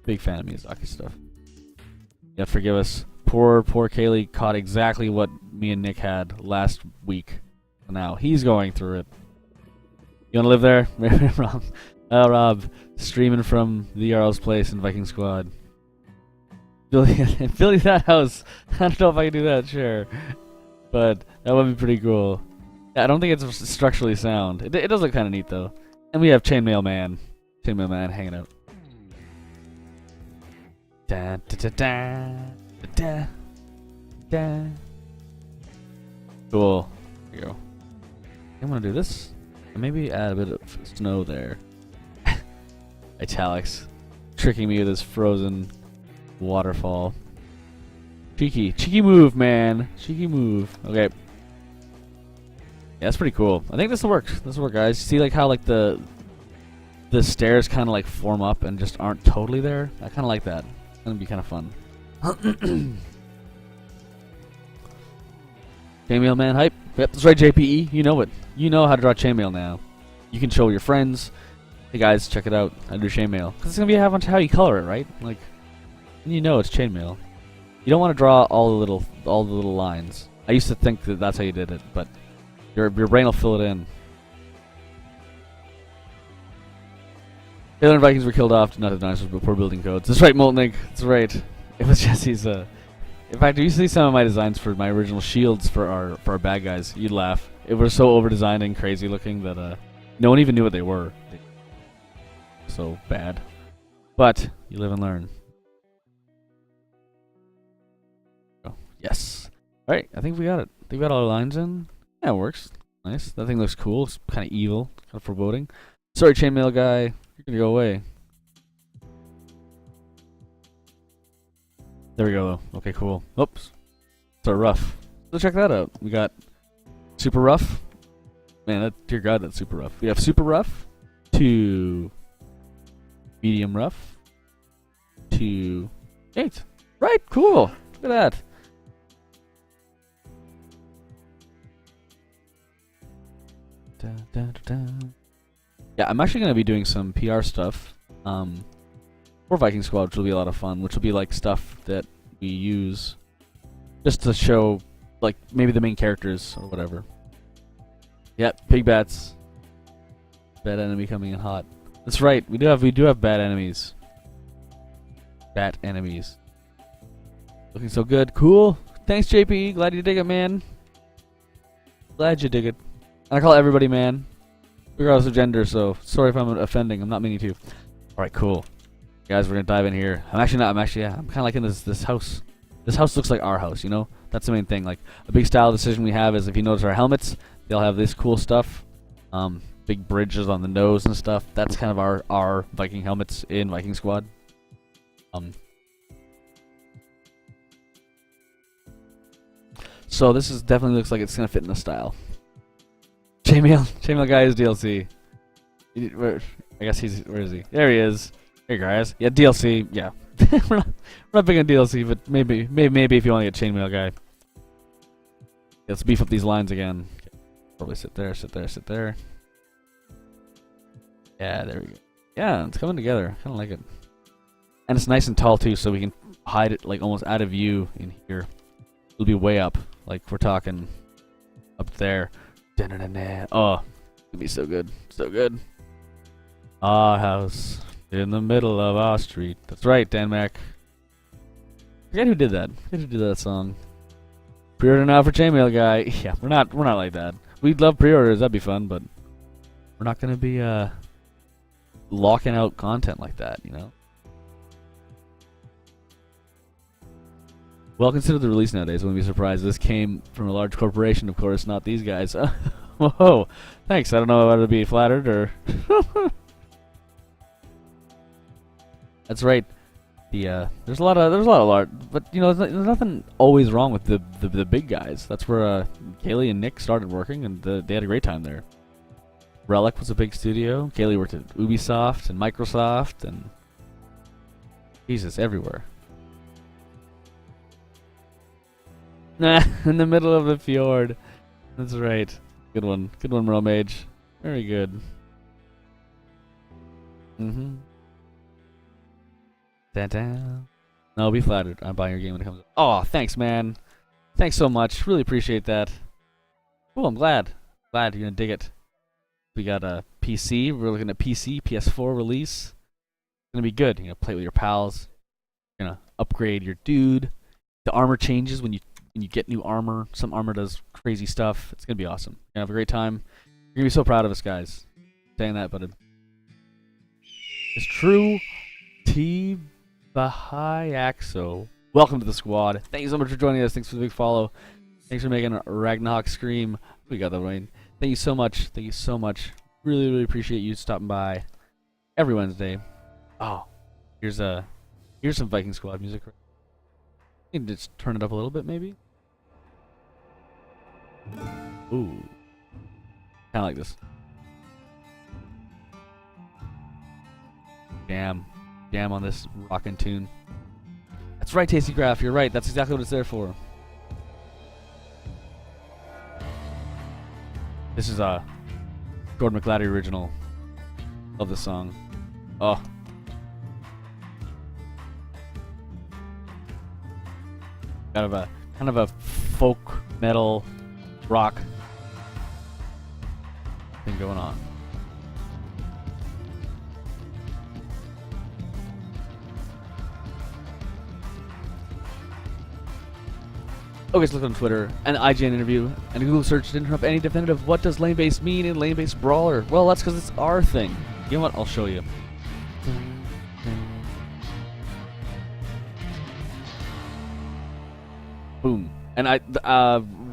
[SPEAKER 1] Big fan of Miyazaki stuff. Yeah, forgive us. Poor Kaylee caught exactly what me and Nick had last week. Now he's going through it. You wanna live there? Rob, streaming from the Jarl's place in Viking Squad. Billy that house. I don't know if I can do that, sure. But that would be pretty cool. Yeah, I don't think it's structurally sound. It does look kind of neat though. And we have Chainmail Man. Chainmail Man hanging out. Da da da da da da. Cool. There you go. I'm gonna do this. And maybe add a bit of snow there. Italics. Tricking me with this frozen waterfall. Cheeky move, man. Cheeky move. Okay. Yeah, that's pretty cool. I think this will work. This will work, guys. See, like how like the stairs kind of like form up and just aren't totally there. I kind of like that. It's gonna be kind of fun. Chainmail Man hype. Yep, that's right, JPE. You know it. You know how to draw chainmail now. You can show your friends. Hey guys, check it out. I do chainmail. Cause it's gonna be how you color it, right? Like, and you know it's chainmail. You don't want to draw all the little lines. I used to think that that's how you did it, but your brain will fill it in. Taylor and Vikings were killed off, not the dinosaurs, but poor building codes. That's right, Molten Egg. That's right. It was Jesse's. In fact, you see some of my designs for my original shields for our bad guys. You'd laugh. It was so over designed and crazy looking that no one even knew what they were. So bad. But you live and learn. Yes. Alright, I think we got it. I think we got all our lines in. Yeah, it works. Nice. That thing looks cool. It's kind of evil. Kind of foreboding. Sorry, chainmail guy. You're gonna go away. There we go. Okay, cool. Oops. So rough. Let's check that out. We got super rough. Man, dear God, that's super rough. We have super rough to medium rough to 8. Right, cool. Look at that. Yeah, I'm actually going to be doing some PR stuff for Viking Squad, which will be a lot of fun, which will be like stuff that we use just to show like maybe the main characters or whatever. Yep, pig bats. Bad enemy coming in hot. That's right, we do have bad enemies. Bat enemies. Looking so good. Cool. Thanks, JP. Glad you dig it, man. Glad you dig it. And I call everybody man, regardless of gender, so sorry if I'm offending. I'm not meaning to. Alright, cool. Guys, we're gonna dive in here. I'm kinda liking this house. This house looks like our house, you know? That's the main thing. Like, a big style decision we have is, if you notice our helmets, they'll have this cool stuff. Big bridges on the nose and stuff. That's kind of our Viking helmets in Viking Squad. So this definitely looks like it's gonna fit in the style. Chainmail guy is DLC. I guess where is he? There he is. Hey guys. Yeah, DLC. Yeah. we're not big on DLC, but maybe if you want to get chainmail guy. Let's beef up these lines again. Probably sit there. Yeah, there we go. Yeah, it's coming together. Kind of like it. And it's nice and tall too, so we can hide it like almost out of view in here. It'll be way up, like we're talking up there. Da-na-na-na. Oh, it'll be so good, so good. Our house in the middle of our street. That's right, Dan Mac. Forget who did that. Forget who did that song. Pre-order now for Chainmail Guy. Yeah, we're not like that. We'd love pre-orders. That'd be fun, but we're not gonna be locking out content like that, you know. Well, consider the release nowadays. I wouldn't be surprised. This came from a large corporation, of course, not these guys. Whoa, thanks. I don't know whether to be flattered or. That's right. There's a lot of art, but you know, there's nothing always wrong with the big guys. That's where Kaylee and Nick started working, and they had a great time there. Relic was a big studio. Kaylee worked at Ubisoft and Microsoft, and Jesus, everywhere. Nah, in the middle of the fjord. That's right. Good one, Romage. Very good. Mm-hmm. Da-da. No, be flattered. I'm buying your game when it comes up. Oh, thanks, man. Thanks so much. Really appreciate that. Oh, I'm glad. Glad you're gonna dig it. We got a PC. We're looking at PC, PS4 release. It's gonna be good. You're gonna play with your pals. You're gonna upgrade your dude. The armor changes when you get new armor. Some armor does crazy stuff. It's gonna be awesome. You're gonna have a great time. You're gonna be so proud of us, guys. Saying that, but it's true. T. Bahayaxo. Welcome to the squad. Thank you so much for joining us. Thanks for the big follow. Thanks for making Ragnarok scream. We got that right. Thank you so much. Thank you so much. Really, really appreciate you stopping by every Wednesday. Oh, here's some Viking Squad music. You can just turn it up a little bit, maybe. Ooh, kind of like this. Jam on this rockin' tune. That's right, Tasty Graph. You're right. That's exactly what it's there for. This is a Gordon McLatty original. Love this song. Oh. Kind of a folk metal rock thing going on. Okay, so look on Twitter, an IGN interview, and a Google search didn't turn up any definitive what does lane-based mean in lane-based brawler. Well, that's because it's our thing. You know what? I'll show you. Boom. And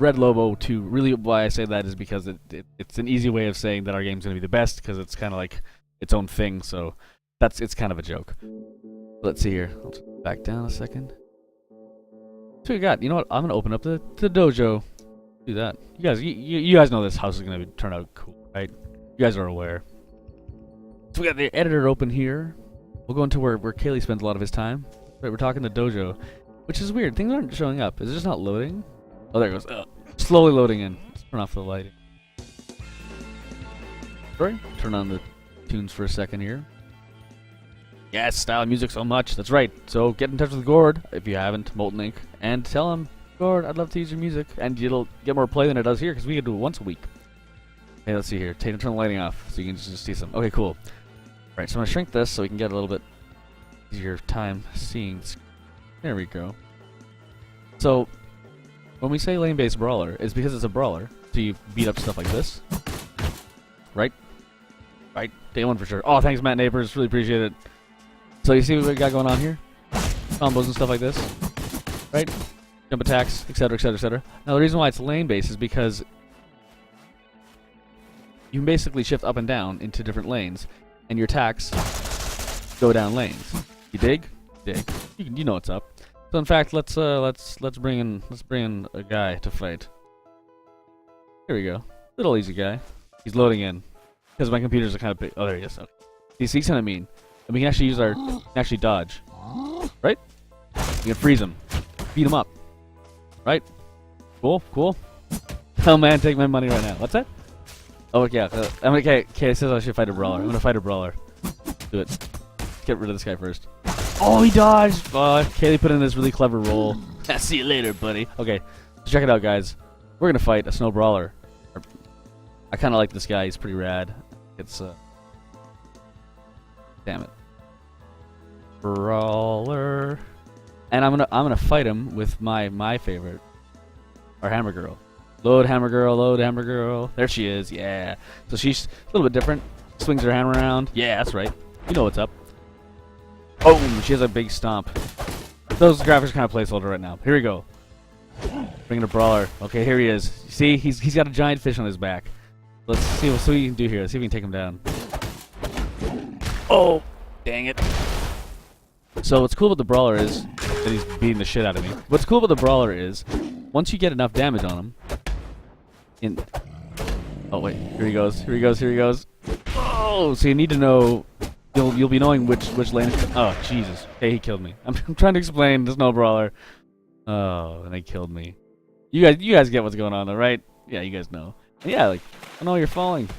[SPEAKER 1] Red Lobo too. Really, why I say that is because it's an easy way of saying that our game's gonna be the best because it's kind of like its own thing. So it's kind of a joke. Let's see here. I'll just back down a second. So we got. You know what? I'm gonna open up the dojo. Do that. You guys know this house is gonna turn out cool, right? You guys are aware. So we got the editor open here. We'll go into where Kaylee spends a lot of his time. Right, we're talking the dojo, which is weird. Things aren't showing up. Is it just not loading? Oh, there it goes. Slowly loading in. Let's turn off the lighting. Sorry. Turn on the tunes for a second here. Yes, style music so much. That's right. So get in touch with Gord if you haven't, Molten Ink, and tell him, Gord, I'd love to use your music, and it'll get more play than it does here because we can do it once a week. Hey, let's see here. Turn the lighting off so you can just see some. Okay, cool. All right, so I'm gonna shrink this so we can get a little bit easier time seeing. There we go. So when we say lane-based brawler, it's because it's a brawler. So you beat up stuff like this, right? Right. Day one for sure. Oh, thanks, Matt Neighbors. Really appreciate it. So you see what we got going on here? Combos and stuff like this, right? Jump attacks, etc., etc., etc. Now the reason why it's lane-based is because you can basically shift up and down into different lanes, and your attacks go down lanes. You dig? Dig. You know what's up. So in fact, let's bring in a guy to fight. Here we go. Little easy guy. He's loading in because my computers are kind of big. Oh, there he is. Okay. You see what I mean? And we can actually use actually dodge, right? We can freeze him, beat him up, right? Cool, cool. Oh man, take my money right now. What's that? Oh yeah, okay. It says I should fight a brawler. I'm gonna fight a brawler. Do it. Get rid of this guy first. Oh, he dodged! Fuck. Kaylee put in this really clever roll. I'll see you later, buddy. Okay, so check it out, guys. We're gonna fight a snow brawler. I kind of like this guy. He's pretty rad. It's damn it, brawler. And I'm gonna fight him with my favorite, our Hammer Girl. Load Hammer Girl, load Hammer Girl. There she is. Yeah. So she's a little bit different. Swings her hammer around. Yeah, that's right. You know what's up. Boom! She has a big stomp. Those graphics kind of placeholder right now. Here we go. Bringing a brawler. Okay, here he is. See, he's got a giant fish on his back. Let's see what we can do here. Let's see if we can take him down. Oh, dang it! So what's cool about the brawler is that he's beating the shit out of me. What's cool about the brawler is once you get enough damage on him. Oh wait, here he goes. Here he goes. Here he goes. Oh, so you need to know. You'll be knowing which lane. Oh Jesus! Okay, he killed me. I'm trying to explain. There's no brawler. Oh, and they killed me. You guys get what's going on, though, right? Yeah, you guys know. And yeah, like I know you're falling.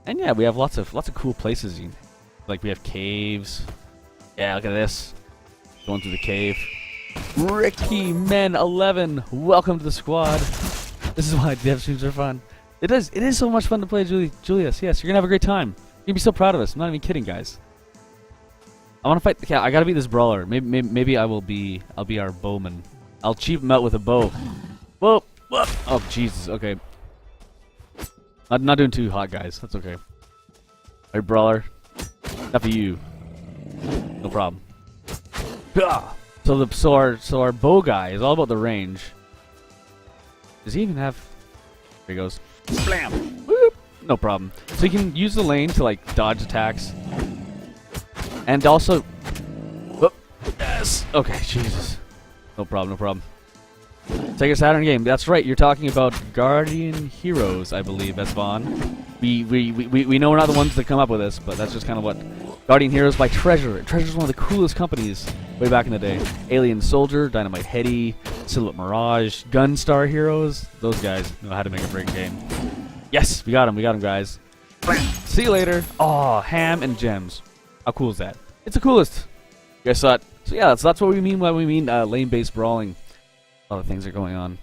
[SPEAKER 1] And yeah, we have lots of cool places. Like we have caves. Yeah, look at this. Going through the cave. Ricky Men 11, welcome to the squad. This is why dev streams are fun. It is so much fun to play Julius. Yes, you're gonna have a great time. You're gonna be so proud of us. I'm not even kidding, guys. I want to fight the cat. I gotta beat this brawler. Maybe I'll be our bowman. I'll cheap him out with a bow. Whoa, whoa. Oh Jesus. Okay. Not doing too hot, guys. That's okay. Alright, brawler. Enough of you. No problem. So our bow guy is all about the range. Does he even have? There he goes. Blam. Whoop. No problem. So you can use the lane to like dodge attacks, and also. Whoop. Yes. Okay. Jesus. No problem. No problem. Sega Saturn game. That's right. You're talking about Guardian Heroes, I believe. That's Vaughn. We know we're not the ones that come up with this, but that's just kind of what. Guardian Heroes by Treasure. Treasure's one of the coolest companies way back in the day. Alien Soldier, Dynamite Heady, Silhouette Mirage, Gunstar Heroes. Those guys know how to make a great game. Yes, we got him, guys. See you later. Oh, ham and gems. How cool is that? It's the coolest. You guys saw it. So yeah, that's what we mean when we mean lane-based brawling. A lot of things are going on.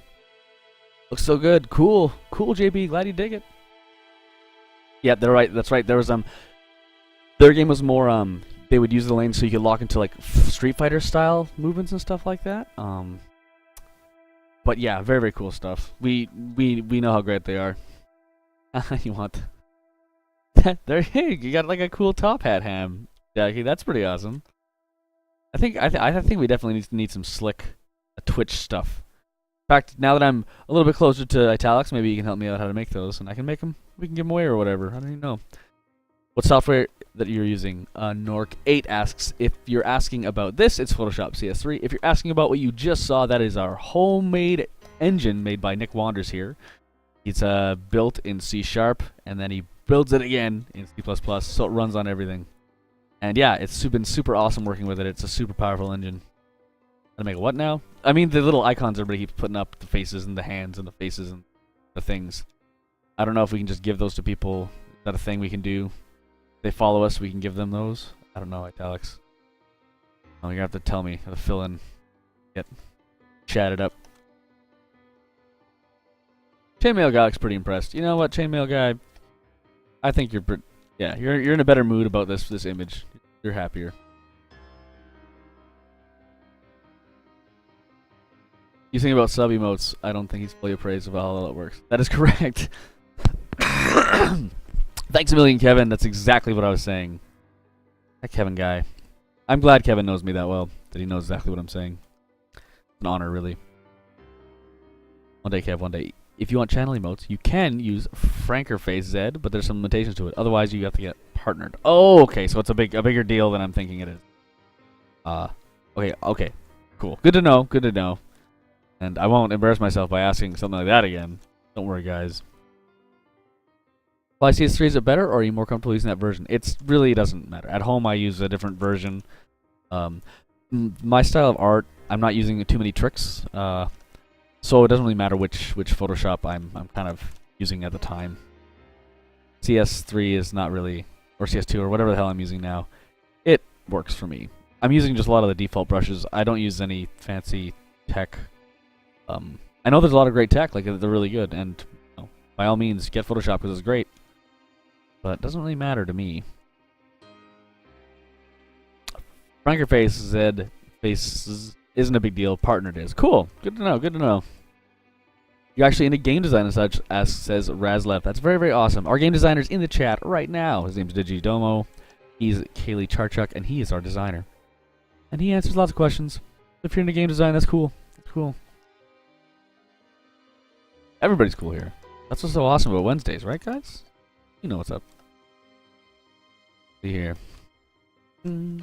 [SPEAKER 1] Looks so good. Cool, JB. Glad you dig it. Yeah, they're right. That's right. There was their game was more they would use the lane so you could lock into like Street Fighter style movements and stuff like that. But yeah, very very cool stuff. We know how great they are. You want there? Hey, you got like a cool top hat, Ham. Jackie, that's pretty awesome. I think we definitely need some slick Twitch stuff. In fact, now that I'm a little bit closer to Italics, maybe you can help me out how to make those, and I can make them. We can give them away or whatever. I don't even know. What software that you're using? Nork8 asks, if you're asking about this, it's Photoshop CS3. If you're asking about what you just saw, that is our homemade engine made by Nick Wanders here. It's built in C#, and then he builds it again in C++, so it runs on everything. And yeah, it's been super awesome working with it. It's a super powerful engine. Gonna make what now? I mean, the little icons everybody keeps putting up, the faces and the hands and the faces and the things. I don't know if we can just give those to people. Is that a thing we can do? If they follow us, we can give them those. I don't know, Italics. Oh, you're gonna have to tell me how to fill in, get chatted up. Chainmail guy looks pretty impressed. You know what, Chainmail guy? I think you're in a better mood about this image. You're happier. You think about sub emotes, I don't think he's fully appraised of how all that works. That is correct. Thanks a million, Kevin. That's exactly what I was saying. That Kevin guy. I'm glad Kevin knows me that well, that he knows exactly what I'm saying. An honor, really. One day, Kev, one day. If you want channel emotes, you can use Frankerface Zed, but there's some limitations to it. Otherwise, you have to get partnered. Oh, okay, so it's a bigger deal than I'm thinking it is. Okay, cool. Good to know. And I won't embarrass myself by asking something like that again. Don't worry, guys. Well, CS3, is it better, or are you more comfortable using that version? It really doesn't matter. At home, I use a different version. My style of art, I'm not using too many tricks, so it doesn't really matter which Photoshop I'm kind of using at the time. CS3 is not really or CS2 or whatever the hell I'm using now, it works for me. I'm using just a lot of the default brushes. I don't use any fancy tech. I know there's a lot of great tech, like they're really good, and you know, by all means get Photoshop because it's great. But it doesn't really matter to me. Frankerface said faces isn't a big deal. Partnered is. Cool. Good to know. Good to know. You're actually into game design and such, as says Razlev. That's very, very awesome. Our game designer's in the chat right now. His name's Digidomo. He's Kaylee Charchuk, and he is our designer. And he answers lots of questions. If you're into game design, that's cool. That's cool. Everybody's cool here. That's what's so awesome about Wednesdays, right, guys? You know what's up. See here. Trying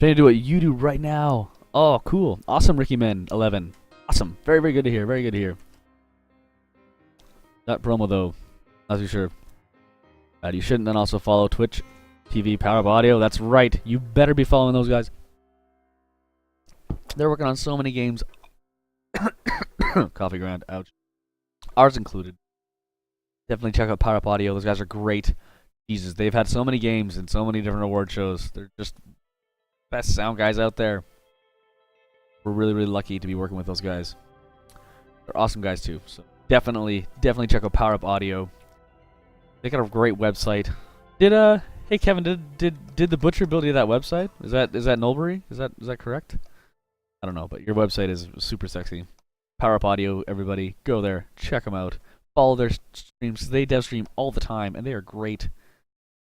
[SPEAKER 1] to do what you do right now. Oh, cool. Awesome, Ricky Men 11. Awesome. Very, very good to hear. Very good to hear. That promo, though, not too sure. You shouldn't then also follow Twitch TV Power Up Audio. That's right. You better be following those guys. They're working on so many games. Coffee ground. Ouch. Ours included. Definitely check out Power Up Audio. Those guys are great. Jesus, they've had so many games and so many different award shows. They're just best sound guys out there. We're really, really lucky to be working with those guys. They're awesome guys too. So definitely check out Power Up Audio. They got a great website. Hey Kevin, did the Butcher build you that website? Is that Nulbury? Is that correct? I don't know, but your website is super sexy. Power Up Audio, everybody, go there, check them out, follow their streams. They dev stream all the time, and they are great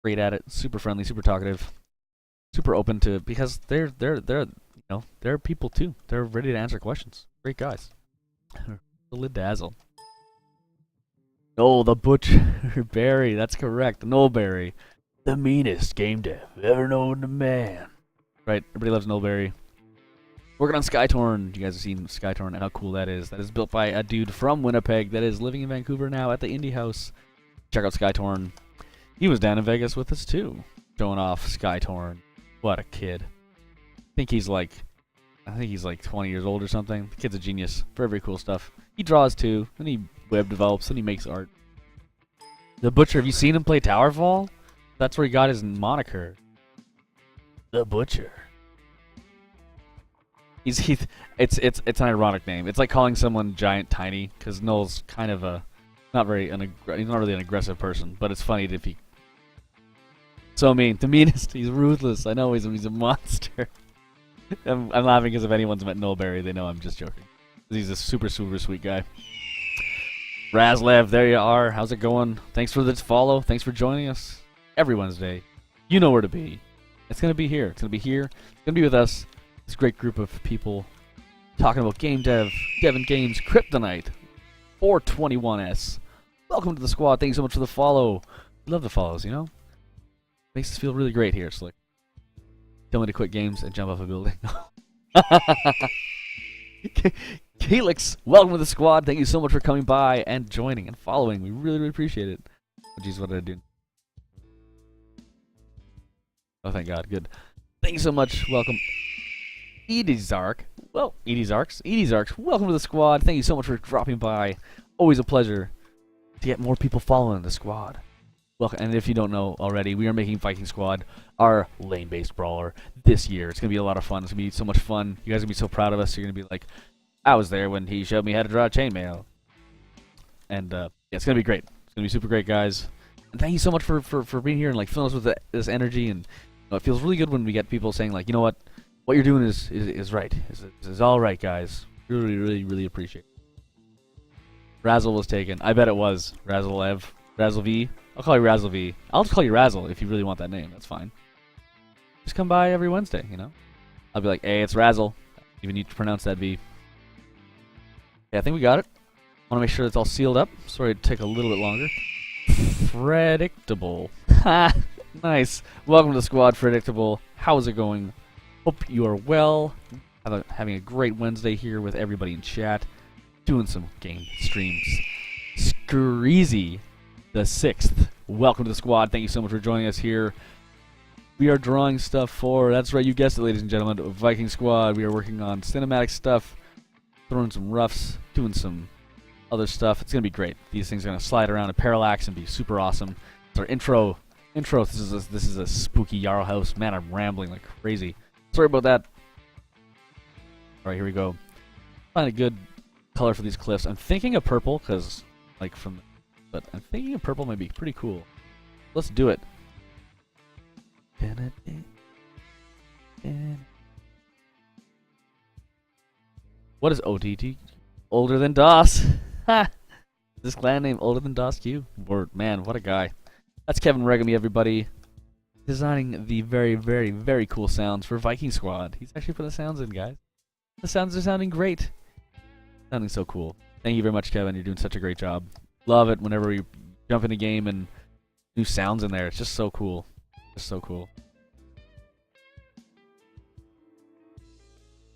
[SPEAKER 1] at it. Super friendly, super talkative, super open to, because they're they're people too. They're ready to answer questions. Great guys. The lid dazzle. Oh, the Butcher Barry. That's correct. Nulberry, the meanest game dev ever known to man. Right. Everybody loves Nulberry. Working on Skytorn. You guys have seen Skytorn and how cool that is. That is built by a dude from Winnipeg that is living in Vancouver now at the Indie House. Check out Skytorn. He was down in Vegas with us too, showing off Skytorn. What a kid. I think he's like 20 years old or something. The kid's a genius. Very, very cool stuff. He draws too, and he web develops, and he makes art. The Butcher, have you seen him play Towerfall? That's where he got his moniker. The Butcher. It's an ironic name. It's like calling someone Giant Tiny, because Null's kind of a he's not really an aggressive person, but it's funny if he. So mean, the meanest. He's ruthless. I know he's a monster. I'm laughing because if anyone's met Nulberry, they know I'm just joking. He's a super, super sweet guy. Razlev, there you are. How's it going? Thanks for the follow. Thanks for joining us every Wednesday. You know where to be. It's gonna be here. It's gonna be here. It's gonna be with us. This great group of people talking about game dev, Devon Games, Kryptonite, 421S. Welcome to the squad. Thank you so much for the follow. We love the follows, you know? Makes us feel really great here, Slick. Tell me to quit games and jump off a building. Calyx, welcome to the squad. Thank you so much for coming by and joining and following. We really, really appreciate it. Oh, jeez, what did I do? Oh, thank God. Good. Thank you so much. Welcome. Edie Zark. Well, Edie Zarks, welcome to the squad. Thank you so much for dropping by. Always a pleasure to get more people following the squad. Welcome. And if you don't know already, we are making Viking Squad our lane-based brawler this year. It's going to be a lot of fun. It's going to be so much fun. You guys are going to be so proud of us. You're going to be like, I was there when he showed me how to draw chainmail. And yeah, it's going to be great. It's going to be super great, guys. And thank you so much for being here and like filling us with this energy. And you know, it feels really good when we get people saying like, you know what you're doing is right. Is all right, guys. Really, really, really appreciate it. Razzle was taken. I bet it was. Razzle V. I'll call you Razzle V. I'll just call you Razzle if you really want that name. That's fine. Just come by every Wednesday, you know? I'll be like, hey, it's Razzle. You need to pronounce that V. Yeah, I think we got it. I want to make sure it's all sealed up. Sorry it take a little bit longer. Predictable. Ha! Nice. Welcome to the squad, Predictable. How's it going? Hope you are well. Having a great Wednesday here with everybody in chat. Doing some game streams. Screezy the 6th. Welcome to the squad. Thank you so much for joining us here. We are drawing stuff for, that's right, you guessed it, ladies and gentlemen, Viking Squad. We are working on cinematic stuff, throwing some roughs, doing some other stuff. It's gonna be great. These things are gonna slide around and parallax and be super awesome. It's our intro. This is a spooky Yarrow house. Man, I'm rambling like crazy. Sorry about that. All right, here we go. Find a good color for these cliffs. I'm thinking of purple because, like, but I'm thinking of purple might be pretty cool. Let's do it. What is OTT? Older than DOS. Ha! This clan name older than DOS Q? Word, man, what a guy. That's Kevin Regami, everybody. Designing the very, very, very cool sounds for Viking Squad. He's actually put the sounds in, guys. The sounds are sounding great. Sounding so cool. Thank you very much, Kevin. You're doing such a great job. Love it whenever you jump in a game and new sounds in there. It's just so cool. Just so cool.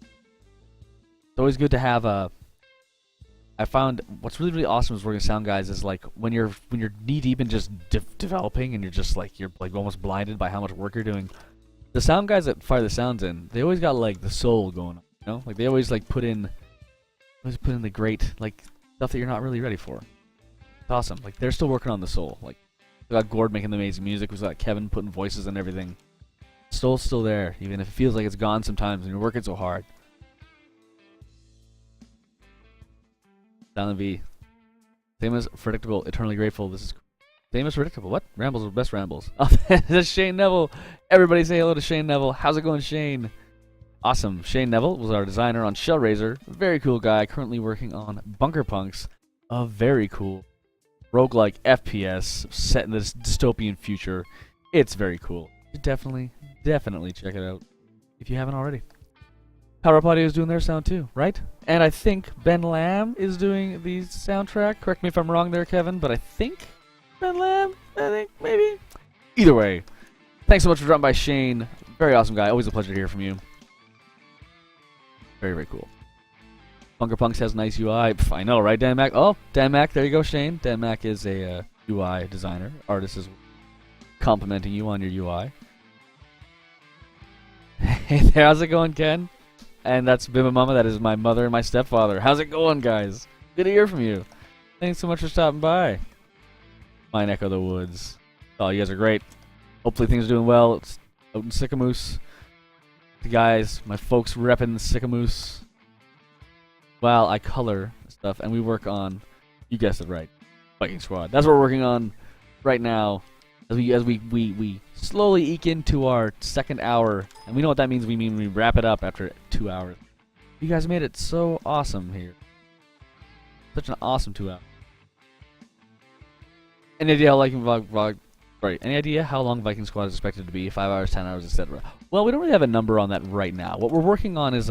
[SPEAKER 1] It's always good to have a... I found what's really, really awesome is working with sound guys is like when you're knee deep in just developing and you're like almost blinded by how much work you're doing. The sound guys that fire the sounds in, they always got like the soul going on, you know? Like they always like put in the great like stuff that you're not really ready for. It's awesome. Like they're still working on the soul. Like we got Gord making the amazing music. We got Kevin putting voices and everything. Soul's still there, even if it feels like it's gone sometimes and you're working so hard. Silent V. Same as Predictable, Eternally Grateful. This is same as Predictable. What? Rambles are best rambles. Oh, that's Shane Neville. Everybody say hello to Shane Neville. How's it going, Shane? Awesome. Shane Neville was our designer on Shellraiser. Very cool guy. Currently working on Bunker Punks. A very cool roguelike FPS set in this dystopian future. It's very cool. Definitely check it out if you haven't already. Power Up Audio is doing their sound too, right? And I think Ben Lamb is doing the soundtrack. Correct me if I'm wrong there, Kevin, but I think Ben Lamb, maybe. Either way, thanks so much for dropping by, Shane. Very awesome guy. Always a pleasure to hear from you. Very, very cool. Bunker Punks has nice UI. Pff, I know, right, Dan Mac? Oh, Dan Mac, there you go, Shane. Dan Mac is a UI designer. Artist is complimenting you on your UI. Hey there, how's it going, Ken? And that's Bimba Mama. That is my mother and my stepfather. How's it going, guys? Good to hear from you. Thanks so much for stopping by. Mine Echo the Woods. Oh, you guys are great. Hopefully things are doing well. It's out in Sycamoose. The guys, my folks repping Sycamoose. Well, I color stuff, and we work on, you guessed it right, Viking Squad. That's what we're working on right now. As we slowly eke into our second hour, and we know what that means. We mean we wrap it up after 2 hours. You guys made it so awesome here. Such an awesome 2 hours. Any idea how long Viking Squad is expected to be? 5 hours, 10 hours, etc. Well, we don't really have a number on that right now. What we're working on is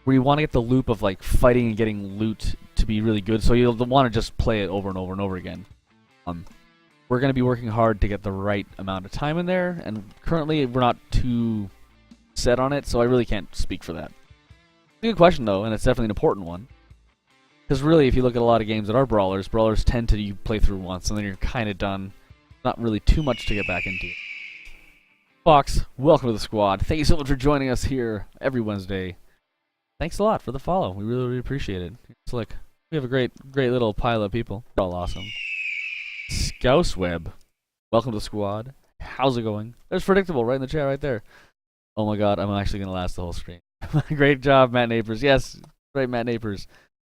[SPEAKER 1] we want to get the loop of like fighting and getting loot to be really good. So you'll want to just play it over and over and over again. We're going to be working hard to get the right amount of time in there, and currently we're not too set on it, so I really can't speak for that. It's a good question, though, and it's definitely an important one. Because really, if you look at a lot of games that are brawlers tend to you play through once, and then you're kind of done. Not really too much to get back into. Fox, welcome to the squad. Thank you so much for joining us here every Wednesday. Thanks a lot for the follow. We really, really appreciate it. It's like, we have a great little pile of people. They're all awesome. Scouseweb, welcome to the squad. How's it going? There's Predictable right in the chat right there. Oh my god, I'm actually going to last the whole stream. Great job, Matt Napers. Yes, right, Matt Napers.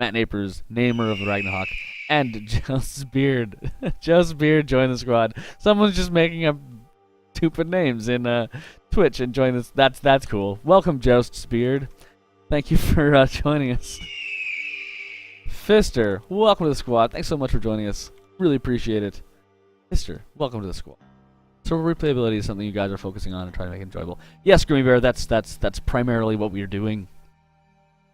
[SPEAKER 1] Matt Napers, namer of the Ragnarok. And Joe's Beard. Joe's Beard joined the squad. Someone's just making up stupid names in Twitch and join this. That's cool. Welcome, Joe's Beard. Thank you for joining us. Fister, welcome to the squad. Thanks so much for joining us. Really appreciate it. Fister, welcome to the squad. So replayability is something you guys are focusing on and trying to make it enjoyable. Yes, Groomy Bear, that's primarily what we're doing.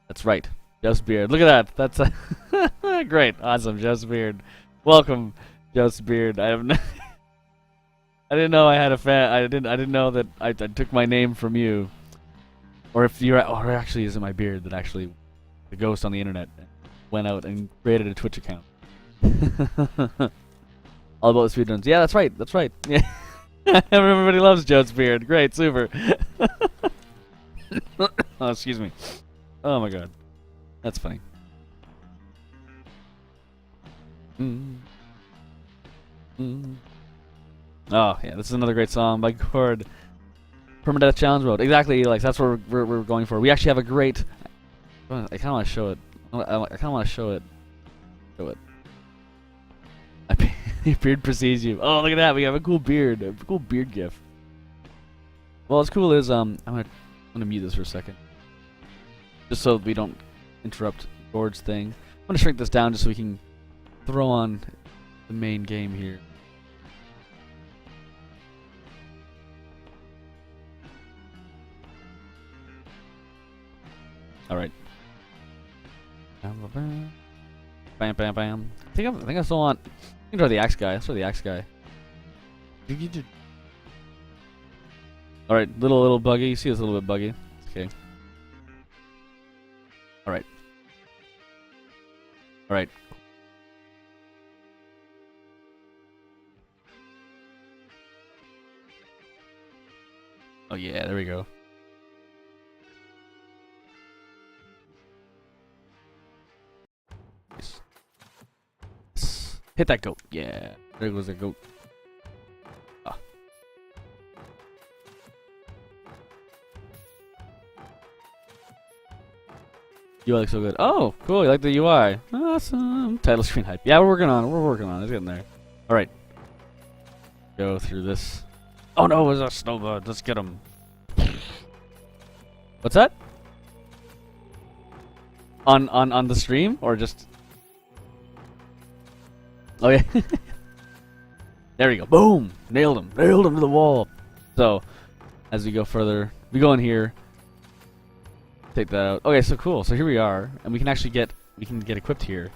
[SPEAKER 1] That's right. Joe's Beard. Look at that. That's great. Awesome. Joe's Beard. Welcome, Joe's Beard. I didn't know I had a fan. I didn't know that I took my name from you. Or if you're, or actually is it my beard that actually the ghost on the internet went out and created a Twitch account. All about the speedruns. Yeah, that's right. That's right. Yeah. Everybody loves Joe's Beard. Great, super. Oh, excuse me. Oh my god. That's funny. Mm. Mm. Oh yeah, this is another great song by Gord. Permadeath Challenge Mode. Exactly, Elix. That's what we're going for. We actually have a great. I kind of want to show it. I kind of want to show it. Show it. Your beard precedes you. Oh, look at that. We have a cool beard. A cool beard gif. Well, what's cool is I'm gonna mute this for a second, just so we don't interrupt Gord's thing. I'm gonna shrink this down just so we can throw on the main game here. All right. Bam, bam, bam. I think I still want. You can try the axe guy. Let's try the axe guy. All right, little buggy. You see this a little bit buggy. Okay. All right. All right. Oh yeah, there we go. Hit that goat. Yeah. There goes the goat. Ah. UI looks so good. Oh, cool. You like the UI. Awesome. Title screen hype. Yeah, we're working on it. It's getting there. Alright. Go through this. Oh no, it's a snowbird. Let's get him. What's that? On the stream? Or just... Oh yeah. There we go. Boom! Nailed him. Nailed him to the wall. So, as we go further, we go in here. Take that out. Okay, so cool. So here we are, and we can actually get equipped here.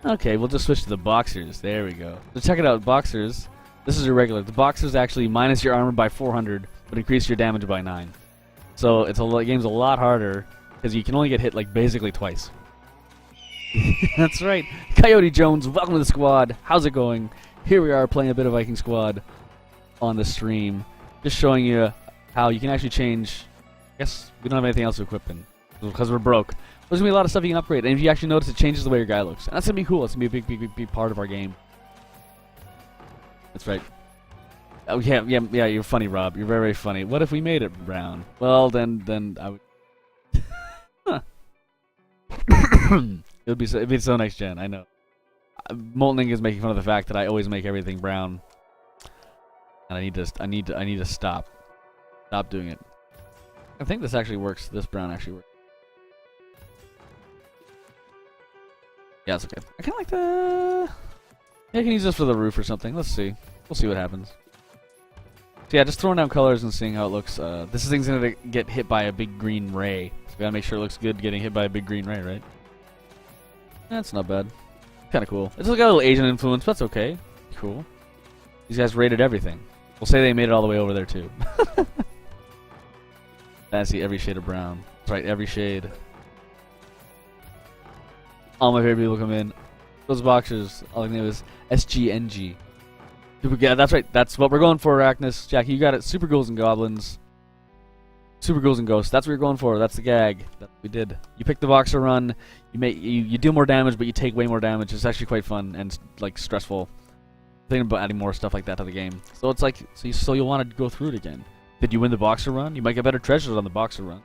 [SPEAKER 1] Okay, we'll just switch to the boxers. There we go. So check it out, boxers. This is your regular. The boxers actually minus your armor by 400, but increase your damage by 9. So the game's a lot harder because you can only get hit like basically twice. That's right. Coyote Jones, welcome to the squad. How's it going? Here we are playing a bit of Viking Squad on the stream. Just showing you how you can actually change. I guess we don't have anything else to equip in because we're broke. There's going to be a lot of stuff you can upgrade. And if you actually notice, it changes the way your guy looks. And that's going to be cool. It's going to be a big part of our game. That's right. Oh, yeah, you're funny, Rob. You're very, very funny. What if we made it brown? Well, then I would... It'd be so next gen, I know. Moltening is making fun of the fact that I always make everything brown, and I need to stop doing it. I think this actually works. This brown actually works. Yeah, it's okay. I kind of like the. Yeah, I can use this for the roof or something. Let's see. We'll see what happens. So yeah, just throwing down colors and seeing how it looks. This thing's gonna get hit by a big green ray, so we gotta make sure it looks good getting hit by a big green ray, right? That's not bad. Kind of cool. It's like a little Asian influence, but that's okay. Cool. These guys rated everything. We'll say they made it all the way over there too. Fancy every shade of brown. That's right, every shade. All my favorite people come in. Those boxers, all I know is SGNG. Yeah, that's right. That's what we're going for, Arachnus. Jackie, you got it. Super Ghouls and Goblins. Super Ghouls and Ghosts. That's what you're going for. That's the gag. That's what we did. You pick the boxer run. You do more damage, but you take way more damage. It's actually quite fun and like stressful. Thinking about adding more stuff like that to the game. So it's like so you'll want to go through it again. Did you win the boxer run? You might get better treasures on the boxer run.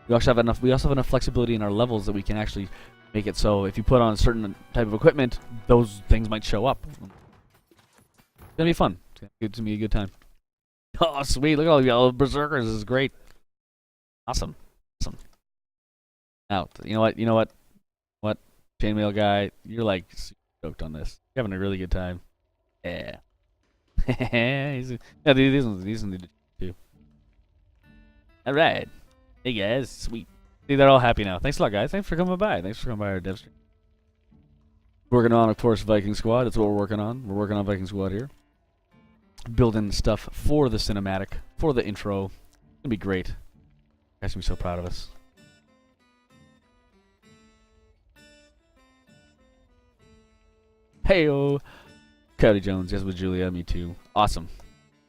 [SPEAKER 1] We also have enough flexibility in our levels that we can actually make it so if you put on a certain type of equipment, those things might show up. It's gonna be fun. It's gonna be a good time. Oh, sweet! Look at all the yellow berserkers. This is great. Awesome. Now, you know what? What? Chainmail guy, you're like stoked on this. You're having a really good time. Yeah. Yeah, these ones need to too. All right. Hey guys, sweet. See, they're all happy now. Thanks a lot, guys. Thanks for coming by. Thanks for coming by our dev stream. Working on, of course, Viking Squad. That's what we're working on. We're working on Viking Squad here. Building stuff for the cinematic, for the intro. It's gonna be great. You guys gonna be so proud of us. Heyo, Cody Jones. Yes, with Julia. Me too. Awesome.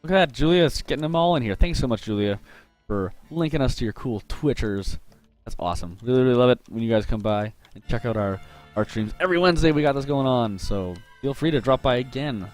[SPEAKER 1] Look at that, Julia's getting them all in here. Thanks so much, Julia, for linking us to your cool Twitchers. That's awesome. Really, really love it when you guys come by and check out our our streams every Wednesday. We got this going on, so feel free to drop by again.